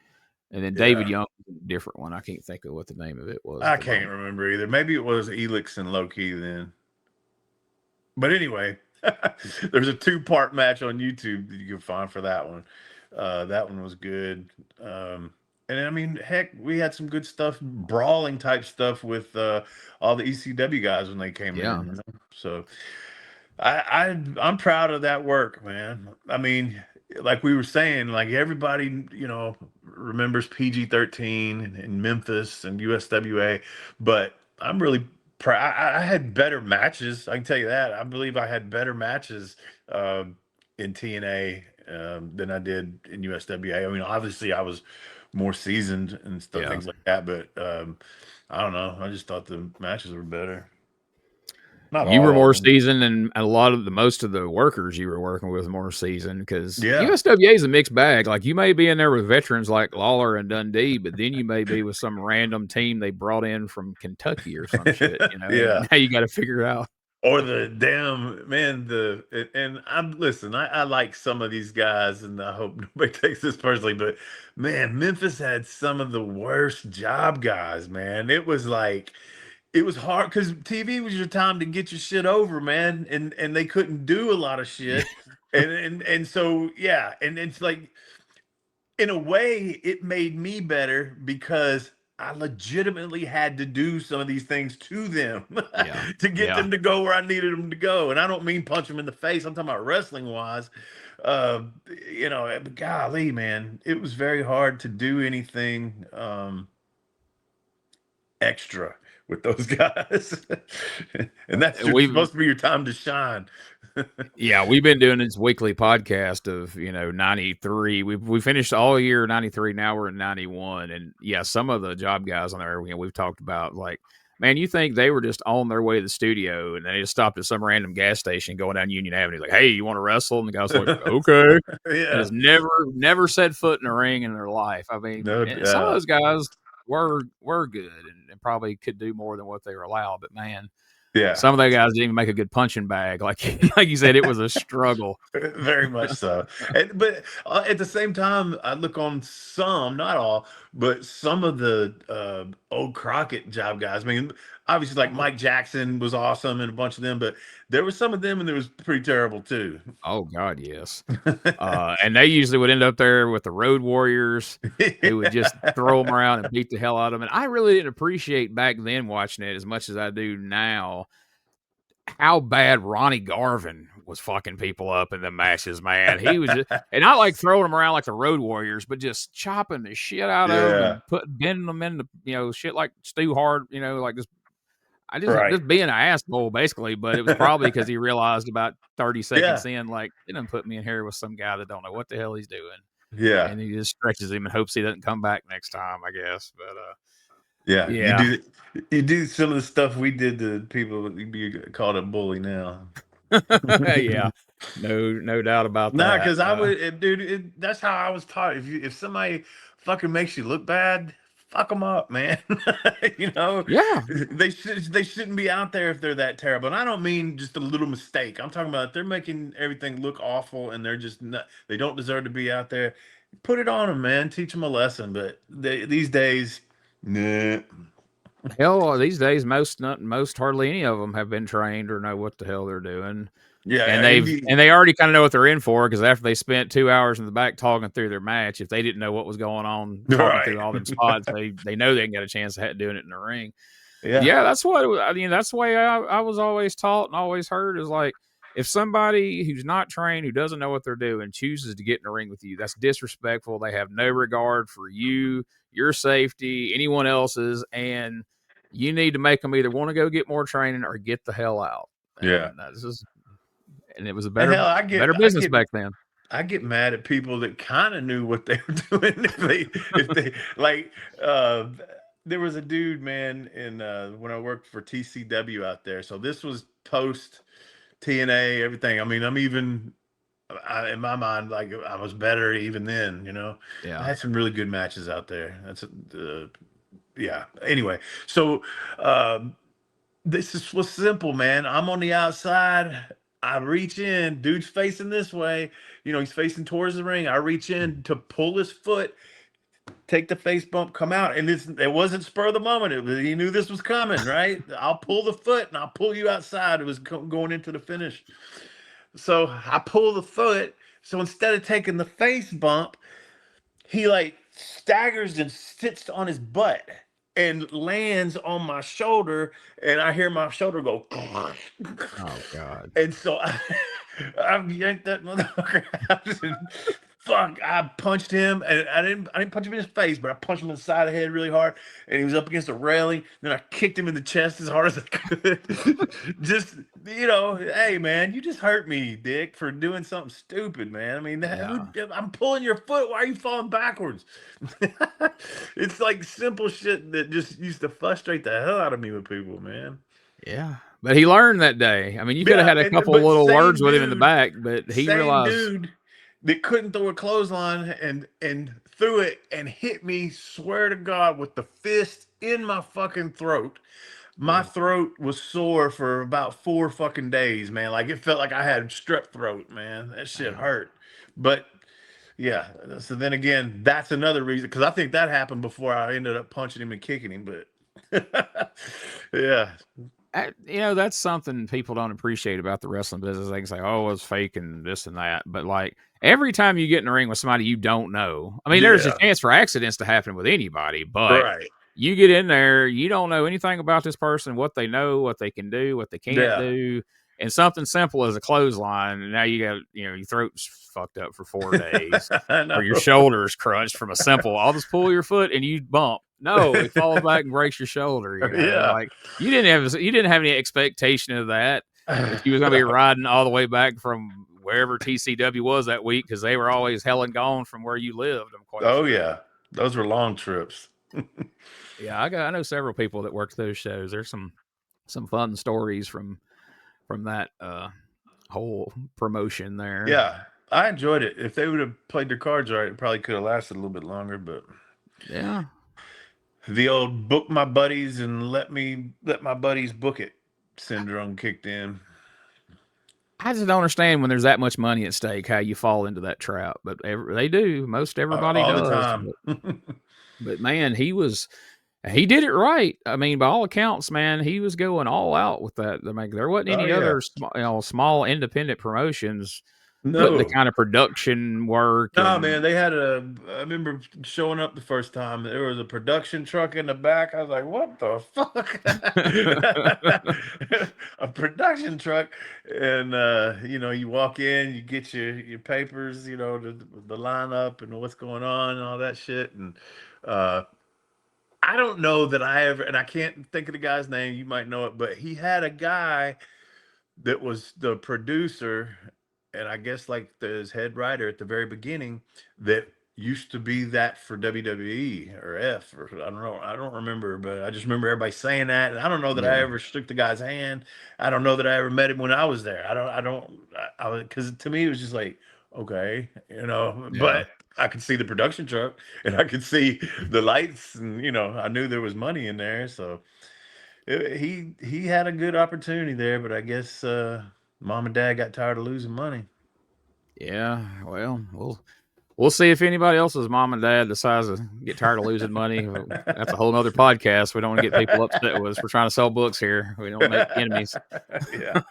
and then David Young was a different one. I can't think of what the name of it was. I can't remember either. Maybe it was Elix and Low Key then. But anyway, there's a 2-part match on YouTube that you can find for that one. That one was good. And I mean, heck, we had some good stuff, brawling type stuff with all the ECW guys when they came in. So I'm proud of that work, man. I mean, like we were saying, like everybody, remembers PG-13 and Memphis and USWA, but I'm really proud. I had better matches. I can tell you that. I believe I had better matches in TNA than I did in USWA. I mean, obviously I was more seasoned and stuff, things like that, but I don't know. I just thought the matches were better. You were more seasoned, and most of the workers you were working with more seasoned, because USWA is a mixed bag. Like, you may be in there with veterans like Lawler and Dundee, but then you may be with some random team they brought in from Kentucky or some shit. Now you got to figure it out. Or the damn man, and I like some of these guys, and I hope nobody takes this personally, but man, Memphis had some of the worst job guys, man. It was hard because TV was your time to get your shit over, man, and they couldn't do a lot of Yeah. shit, and so yeah, and it's like in a way, it made me better because I legitimately had to do some of these things to them Yeah. to get Yeah. them to go where I needed them to go. And I don't mean punch them in the face. I'm talking about wrestling wise. Uh, but golly, man, it was very hard to do anything extra with those guys. And that's We've supposed to be your time to shine. Yeah, we've been doing this weekly podcast of 93. We finished all year 93. Now we're in 91, and yeah, some of the job guys on there, we've talked about, like, man, you think they were just on their way to the studio and they just stopped at some random gas station going down Union Avenue, like, hey, you want to wrestle? And the guy's like, okay, and Yeah, has never set foot in a ring in their life. I mean, no and some of doubt. those guys were good and probably could do more than what they were allowed, but man. Yeah. Some of those guys didn't even make a good punching bag. Like you said, it was a struggle. Very much so. But at the same time, I look on some, not all, but some of the old Crockett job guys. I mean, obviously, like Mike Jackson was awesome and a bunch of them, but there was some of them and there was pretty terrible too. Oh God, yes. And they usually would end up there with the Road Warriors, who would just throw them around and beat the hell out of them. And I really didn't appreciate back then watching it as much as I do now how bad Ronnie Garvin was fucking people up in the matches, man. He was just, and not like throwing them around like the Road Warriors, but just chopping the shit out of them Yeah, and bending them into, shit like Stu Hart, like right. just being an asshole basically. But it was probably because he realized about 30 Yeah, seconds in, like, they didn't put me in here with some guy that don't know what the hell he's doing. yeah, And he just stretches him and hopes he doesn't come back next time, I guess. But yeah. yeah. You do some of the stuff we did to people that you'd be called a bully now. Yeah. No doubt about Nah, that. because I would, dude. That's how I was taught. If somebody fucking makes you look bad, fuck them up, man. Yeah. They shouldn't be out there if they're that terrible. And I don't mean just a little mistake. I'm talking about if they're making everything look awful and they're just not. They don't deserve to be out there. Put it on them, man. Teach them a lesson. But these days, nah. Hell, these days, most hardly any of them have been trained or know what the hell they're doing, Yeah, and Andy. they already kind of know what they're in for, because after they spent 2 hours in the back talking through their match, if they didn't know what was going on, talking Right. through all them spots, they know they can get a chance at doing it in the ring. Yeah. Yeah, that's what I mean. That's the way I was always taught and always heard, is like, if somebody who's not trained, who doesn't know what they're doing, chooses to get in the ring with you, that's disrespectful. They have no regard for you, your safety, anyone else's, and you need to make them either want to go get more training or get the hell out. Yeah. And it was a And better hell, better business back then. I get mad at people that kind of knew what they were doing. If they like, there was a dude, man, in when I worked for TCW out there. So this was post TNA, everything. I mean, in my mind, like, I was better even then. I Yeah. had some really good matches out there. Yeah. Anyway, so was simple, man. I'm on the outside. I reach in, dude's facing this way. He's facing towards the ring. I reach in to pull his foot, take the face bump, come out. And it wasn't spur of the moment. He knew this was coming, right? I'll pull the foot and I'll pull you outside. It was going into the finish. So I pull the foot. So instead of taking the face bump, he like staggers and sits on his butt and lands on my shoulder, and I hear my shoulder go. Oh God. And so I yanked that motherfucker out. And fuck, I punched him, and I didn't punch him in his face, but I punched him in the side of the head really hard, and he was up against a railing. Then I kicked him in the chest as hard as I could. Just, hey man, you just hurt me, Dick, for doing something stupid, man. I mean, I'm pulling your foot. Why are you falling backwards? It's like simple shit that just used to frustrate the hell out of me with people, man. Yeah. But he learned that day. I mean, you could have had a couple little words with him in the back, but he realized. Dude that couldn't throw a clothesline and threw it and hit me, swear to God, with the fist in my fucking throat. my throat was sore for about 4 fucking days, man. Like it felt like I had strep throat, man. That shit hurt. But yeah, so then again, that's another reason, because I think that happened before I ended up punching him and kicking him. But yeah, That's something people don't appreciate about the wrestling business. They can say, "Oh, it's fake and this and that," but like every time you get in the ring with somebody you don't know, I mean, there's a yeah, chance for accidents to happen with anybody, but right, you get in there, you don't know anything about this person, what they know, what they can do, what they can't yeah, do, and something simple as a clothesline, and now you got your throat's fucked up for 4 days, I or your know, shoulders crunched from a simple. I'll just pull your foot and you bump. No, it falls back and breaks your shoulder. yeah. Like you didn't have any expectation of that you was gonna be riding all the way back from wherever TCW was that week, because they were always hell and gone from where you lived. I'm quite Oh sure. yeah, those were long trips. Yeah, I know several people that worked those shows. There's some fun stories from that whole promotion there. Yeah, I enjoyed it. If they would have played their cards right, it probably could have lasted a little bit longer. But Yeah. the old book my buddies and let my buddies book it syndrome kicked in. I just don't understand when there's that much money at stake how you fall into that trap, but they do. Most everybody All the does. time. But man, he did it right. I mean, by all accounts, man, he was going all out with that. I mean, there wasn't Oh any yeah. other small independent promotions putting the No. kind of production work. No, And man, I remember showing up the first time. There was a production truck in the back. I was like, what the fuck? A production truck. And, you walk in, you get your papers, the lineup and what's going on and all that shit. And I don't know that and I can't think of the guy's name. You might know it, but he had a guy that was the producer, and I guess like his head writer at the very beginning, that used to be that for WWE or F, or I don't know. I don't remember, but I just remember everybody saying that. And I don't know that I yeah, ever shook the guy's hand. I don't know that I ever met him when I was there. Because to me, it was just like, okay, yeah. but I could see the production truck and I could see the lights, and, I knew there was money in there. So he had a good opportunity there, but I guess mom and dad got tired of losing money. Yeah, well, we'll see if anybody else's mom and dad decides to get tired of losing money. That's a whole nother podcast. We don't want to get people upset with us. We're trying to sell books here. We don't make enemies. Yeah.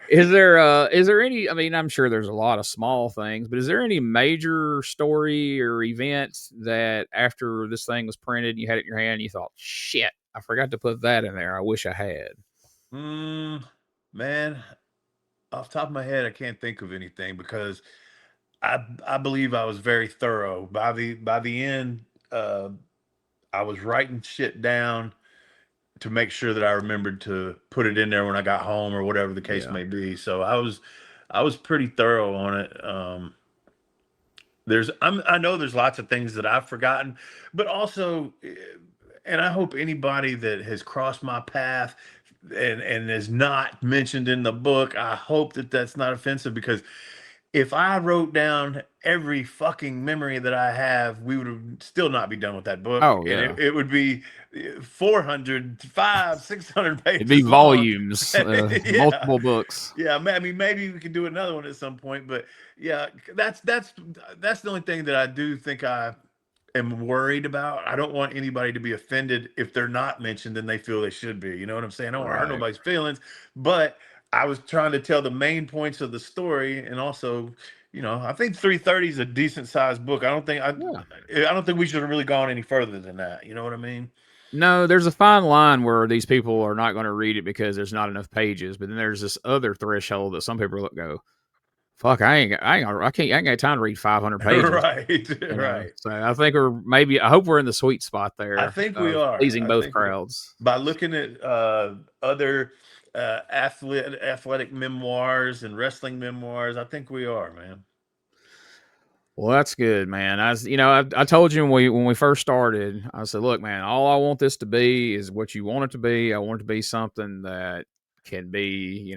Is there any? I mean, I'm sure there's a lot of small things, but is there any major story or event that after this thing was printed, you had it in your hand, and you thought, "Shit, I forgot to put that in there. I wish I had." Man, off the top of my head, I can't think of anything, because I believe I was very thorough. By the end, I was writing shit down to make sure that I remembered to put it in there when I got home or whatever the case Yeah. may be. So I was pretty thorough on it. I know there's lots of things that I've forgotten, but also, and I hope anybody that has crossed my path and is not mentioned in the book, I hope that that's not offensive, because if I wrote down every fucking memory that I have, we would have still not be done with that book. Oh And yeah, it would be 400, 600 it'd be pages long. volumes, Yeah. multiple books. Yeah. I mean, maybe we could do another one at some point, but yeah, that's the only thing that I do think I am worried about. I don't want anybody to be offended if they're not mentioned and they feel they should be. You know what I'm saying? I don't want to hurt Right. nobody's feelings, but I was trying to tell the main points of the story, and also, I think 330 is a decent sized book. I don't think we should have really gone any further than that. You know what I mean? No, there's a fine line where these people are not going to read it because there's not enough pages, but then there's this other threshold that some people go, "Fuck, I ain't got time to read 500 pages." Right, right. So I think I hope we're in the sweet spot I there think we of are. pleasing I both think crowds. by looking at other athletic memoirs and wrestling memoirs, I think we are, man. Well, that's good, man. I told you when we first started, I said, look, man, all I want this to be is what you want it to be. I want it to be something that can be,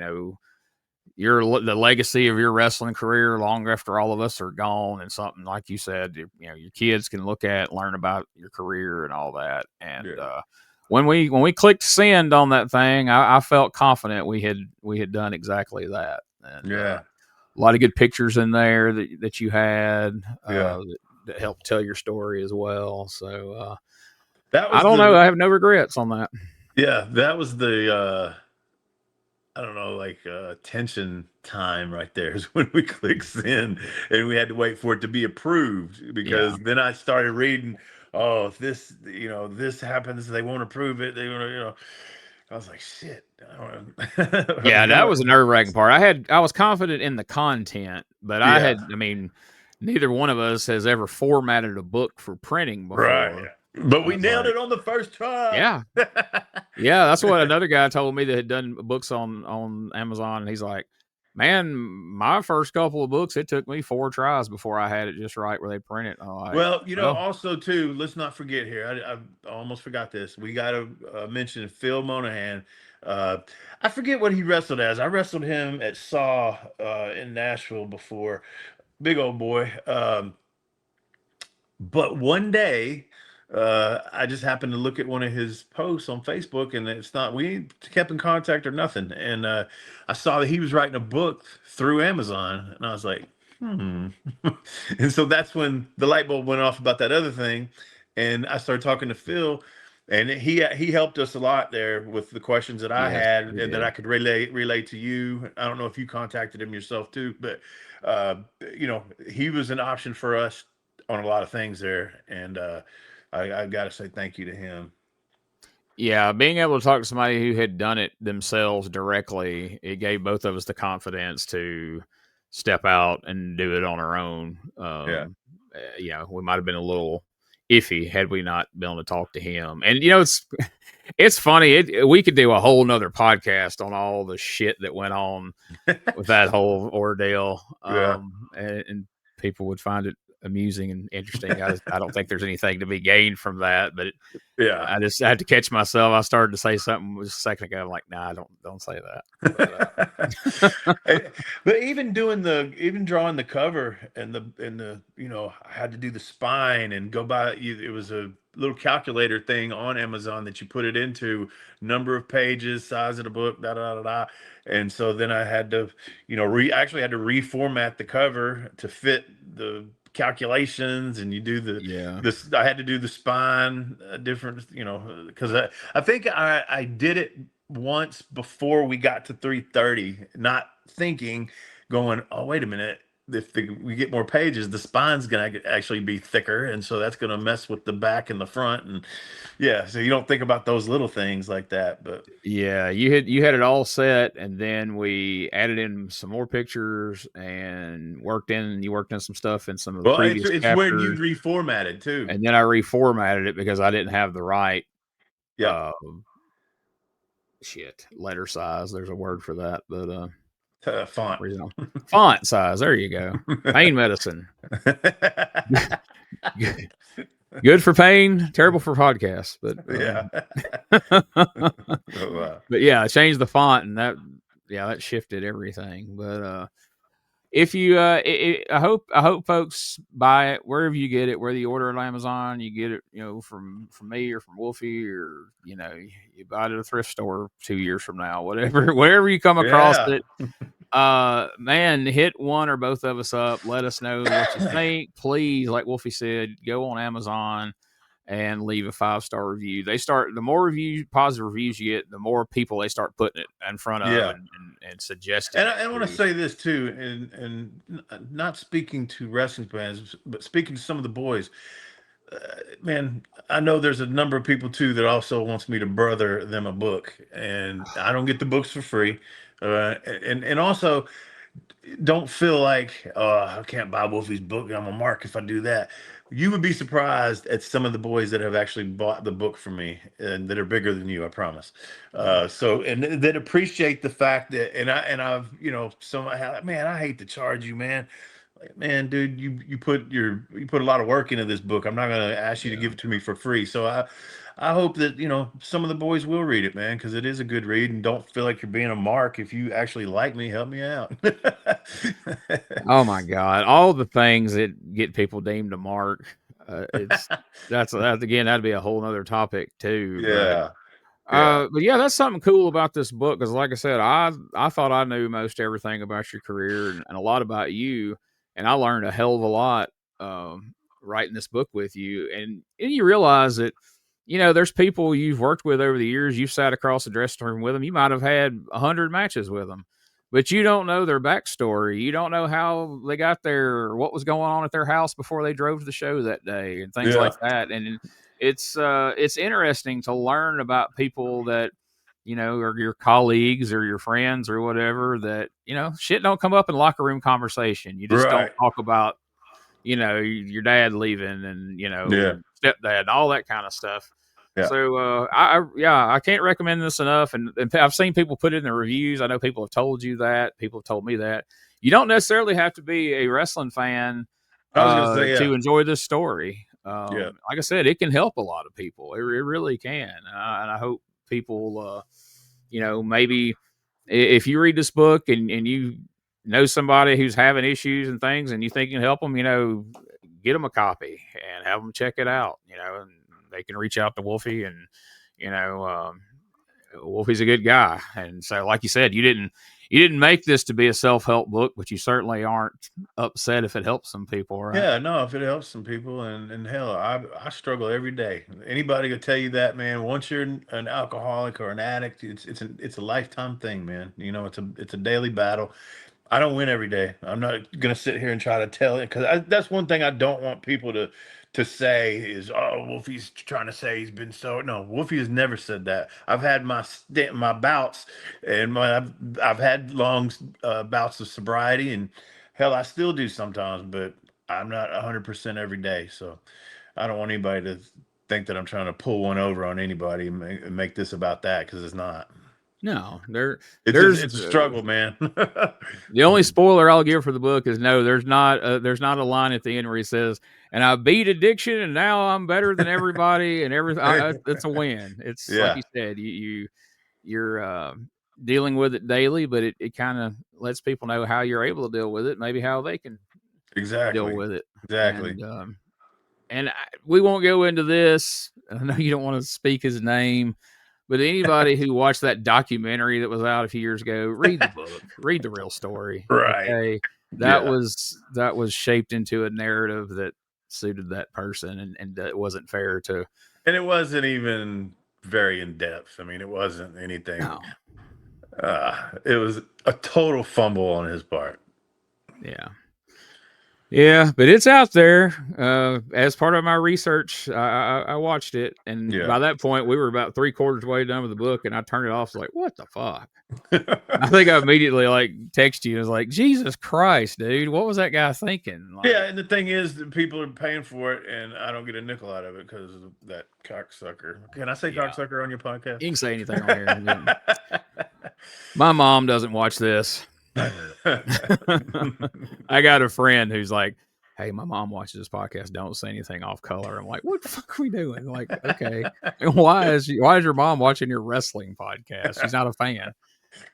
the legacy of your wrestling career long after all of us are gone, and something like you said, your kids can look at, learn about your career and all that. And Yeah. when we clicked send on that thing, I felt confident we had done exactly that. And Yeah. a lot of good pictures in there that you had Yeah. that helped tell your story as well. So That I was don't know. I have no regrets on that. that was the I don't know, like tension time right there is when we clicked send and we had to wait for it to be approved, Yeah. because then I started reading, oh, if this, this happens, they won't approve it. They want to, I was like, shit. I was Yeah, that gonna, was a nerve-wracking part. I was confident in the content, but yeah, I mean, neither one of us has ever formatted a book for printing right. before. But I we was nailed like, it on the first try. yeah. Yeah, that's what another guy told me that had done books on Amazon, and he's like, "Man, my first couple of books, it took me 4 tries before I had it just right where they print it." I'm like, Well, "Well, also too, let's not forget here. I almost forgot this. We got to mention Phil Monahan. Uh, I forget what he wrestled as. I wrestled him at Saw in Nashville before. Big old boy. But one day, I just happened to look at one of his posts on Facebook, and it's not, we ain't kept in contact or nothing. And I saw that he was writing a book through Amazon, and I was like, hmm. And so that's when the light bulb went off about that other thing, and I started talking to Phil, and he helped us a lot there with the questions that I yes, had we and that did." I could relay to you. I don't know if you contacted him yourself too, but uh, he was an option for us on a lot of things there, and I got to say thank you to him. Yeah, being able to talk to somebody who had done it themselves directly, it gave both of us the confidence to step out and do it on our own. Yeah, We might have been a little iffy had we not been able to talk to him. And it's funny. We could do a whole nother podcast on all the shit that went on with that whole ordeal, yeah, and people would find it amusing and interesting. I don't think there's anything to be gained from that, but yeah. I had to catch myself. I started to say something just a second ago. I'm like, nah, don't say that. But even drawing the cover and the I had to do the spine and go by. It was a little calculator thing on Amazon that you put it into, number of pages, size of the book, da da da da. And so then I had to, actually had to reformat the cover to fit the calculations, and you do Yeah, this. I had to do the spine different, because I think I did it once before we got to 330, not thinking, going, oh, wait a minute. If we get more pages, the spine's going to actually be thicker. And so that's going to mess with the back and the front. And yeah, so you don't think about those little things like that. But yeah. You had it all set, and then we added in some more pictures and you worked in some stuff in some of the well, it's, previous it's when you chapters, reformatted too. and then I reformatted it because I didn't have the right Yeah. uh, letter size. There's a word for that, but Font. reason font size. There you go. Pain medicine. Good for pain, terrible for podcasts. But Yeah. Oh, wow. but yeah, I changed the font, and that shifted everything. But if you, I hope folks buy it wherever you get it, whether you order it on Amazon, you get it, from me or from Wolfie, or you buy it at a thrift store 2 years from now, wherever you come across Yeah. it. Man, hit one or both of us up. Let us know what you think. Please, like Wolfie said, go on Amazon and leave a 5-star review. The more positive reviews you get, the more people they start putting it in front of Yeah. and suggesting And it I want to to. say this too, and not speaking to wrestling fans, but speaking to some of the boys. Man, I know there's a number of people too that also wants me to brother them a book, and I don't get the books for free. And also, don't feel like, oh, I can't buy Wolfie's book. I'm a mark if I do that. You would be surprised at some of the boys that have actually bought the book from me and that are bigger than you, I promise. So and that appreciate the fact that, I've, man, I hate to charge you, man. Like, man, dude, you put a lot of work into this book. I'm not gonna ask you to Yeah. give it to me for free. So I hope that some of the boys will read it, man, because it is a good read, and don't feel like you're being a mark. If you actually like me, help me out. Oh my God! All the things that get people deemed a mark. It's that again. That'd be a whole nother topic too. Yeah. Yeah. But yeah, that's something cool about this book because, like I said, I thought I knew most everything about your career and a lot about you, and I learned a hell of a lot writing this book with you. And you realize that there's people you've worked with over the years. You've sat across the dressing room with them. You might have had 100 matches with them, but you don't know their backstory. You don't know how they got there, or what was going on at their house before they drove to the show that day, and things like that. And it's interesting to learn about people that are your colleagues or your friends or whatever, that shit don't come up in locker room conversation. You just don't talk about your dad leaving and stepdad and all that kind of stuff. Yeah. So I can't recommend this enough. And I've seen people put it in the reviews. I know people have told you that. People have told me that. You don't necessarily have to be a wrestling fan to enjoy this story. Like I said, it can help a lot of people. It really can. And I hope people, maybe if you read this book and you know somebody who's having issues and things and you think you can help them, get them a copy and have them check it out, and they can reach out to Wolfie, and, Wolfie's a good guy. And so, like you said, you didn't make this to be a self-help book, but you certainly aren't upset if it helps some people, right? Yeah, no, if it helps some people, and hell, I struggle every day. Anybody could tell you that, man. Once you're an alcoholic or an addict, it's a lifetime thing, man. It's a daily battle. I don't win every day. I'm not gonna sit here and try to tell it, because that's one thing I don't want people to say is, oh, Wolfie's trying to say he's been so. No, Wolfie has never said that. I've had my bouts, and I've had long bouts of sobriety, and hell, I still do sometimes, but I'm not 100% every day. So I don't want anybody to think that I'm trying to pull one over on anybody and make this about that, because it's not. No, it's a struggle, man. The only spoiler I'll give for the book is there's not a line at the end where he says, "And I beat addiction, and now I'm better than everybody," and everything. It's a win. It's like you said, you're dealing with it daily, but it kind of lets people know how you're able to deal with it, maybe how they can deal with it. Exactly. And we won't go into this. I know you don't want to speak his name. But anybody who watched that documentary that was out a few years ago, read the book, read the real story. Right. Okay? That was shaped into a narrative that suited that person, and it wasn't fair to. And it wasn't even very in depth. I mean, it wasn't anything. No. It was a total fumble on his part. Yeah. Yeah, but it's out there. As part of my research, I watched it, and by that point, we were about 3/4 way done with the book, and I turned it off. Like, what the fuck? I think I immediately texted you. I was like, Jesus Christ, dude, what was that guy thinking? Yeah, and the thing is that people are paying for it, and I don't get a nickel out of it because of that cocksucker. Can I say cocksucker on your podcast? You can say anything on here. My mom doesn't watch this. I got a friend who's like, "Hey, my mom watches this podcast. Don't say anything off color." I'm like, "What the fuck are we doing?" Like, okay, and why is your mom watching your wrestling podcast? She's not a fan.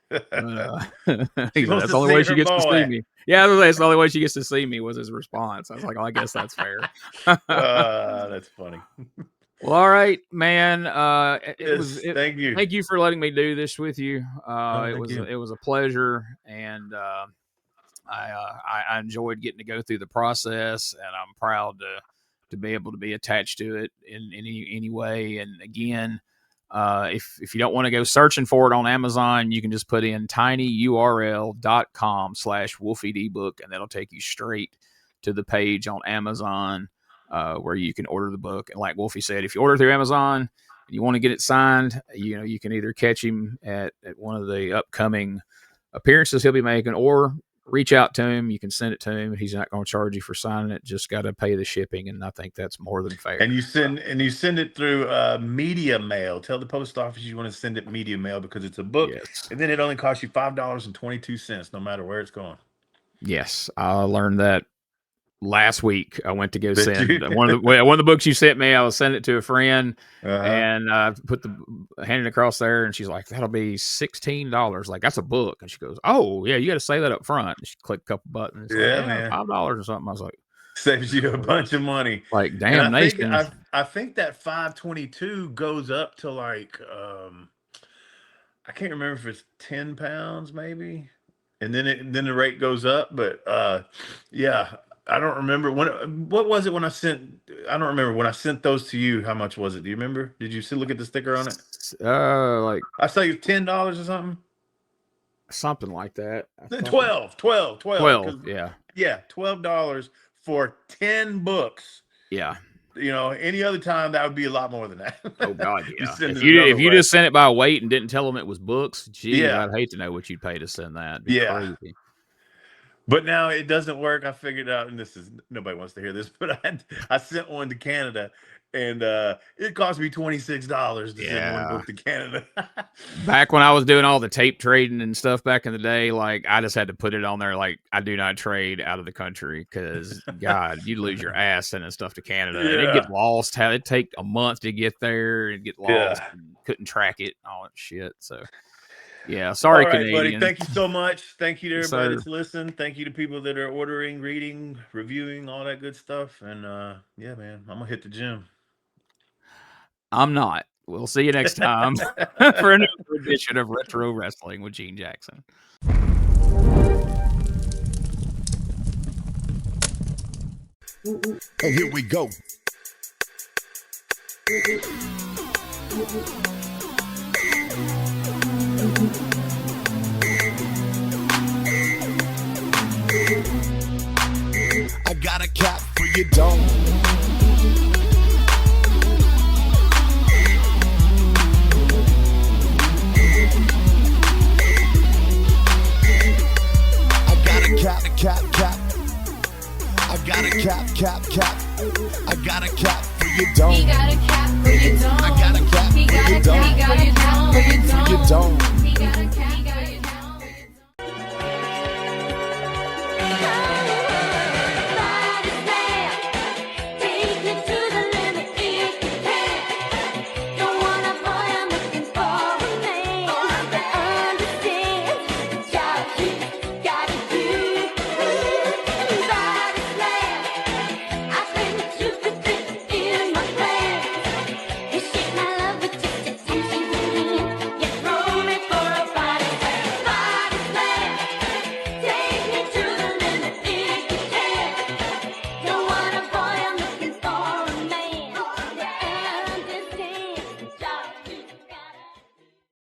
That's the only way she gets to see me. Yeah, that's the only way she gets to see me was his response. I was like, "Oh, I guess that's fair." That's funny. Well, all right, man. Thank you. Thank you for letting me do this with you. It was a pleasure, and I enjoyed getting to go through the process, and I'm proud to be able to be attached to it in any way. And again, if you don't want to go searching for it on Amazon, you can just put in tinyurl.com/WolfieDbook, and that'll take you straight to the page on Amazon. Where you can order the book. And like Wolfie said, if you order through Amazon and you want to get it signed, you can either catch him at one of the upcoming appearances he'll be making, or reach out to him. You can send it to him. He's not going to charge you for signing it. Just got to pay the shipping, and I think that's more than fair. And you send it through media mail. Tell the post office you want to send it media mail, because it's a book, and then it only costs you $5.22 no matter where it's going. Yes, I learned that last week. I went to go send one of the books you sent me. I was sending it to a friend, and I handed it across there, and she's like, "That'll be $16." Like, that's a book. And she goes, "Oh yeah, you got to say that up front." And she clicked a couple buttons. Yeah, man. $5 or something. I was like, Saves you a bunch of money. Like And damnation. I think that 522 goes up to like I can't remember if it's 10 pounds maybe, and then the rate goes up. But yeah, I don't remember what was it when I sent. I don't remember when I sent those to you. How much was it? Do you remember? Did you look at the sticker on it? Like I saw you $10 or something. something like that. 12. 12. Yeah. Yeah, $12 for 10 books. Yeah. You know, any other time that would be a lot more than that. Oh God, yeah. send If it you another way. just sent it by weight and didn't tell them it was books, geez, Yeah. I'd hate to know what you'd pay to send that. It'd be Yeah. crazy. But now it doesn't work. I figured out, and this is nobody wants to hear this, but I sent one to Canada, and it cost me $26 to send one book to Canada. Back when I was doing all the tape trading and stuff back in the day, like I just had to put it on there, like I do not trade out of the country because God, you'd lose your ass sending stuff to Canada. And it'd get lost. It'd take a month to get there and get lost and couldn't track it and all that shit. So yeah, sorry, all right, Canadians. buddy. Thank you so much. Thank you to Yes, everybody sir. that's listening. Thank you to people that are ordering, reading, reviewing, all that good stuff. And yeah, man, I'm gonna hit the gym. I'm not. We'll see you next time for another edition of Retro Wrestling with Gene Jackson. And here we go. I got a cap for your dome. I got a cap. I got a cap. I got a cap for your dome. He got a cap for your dome. I got a cap for your dome. He got a cap for your dome. For your dome. He got a cap.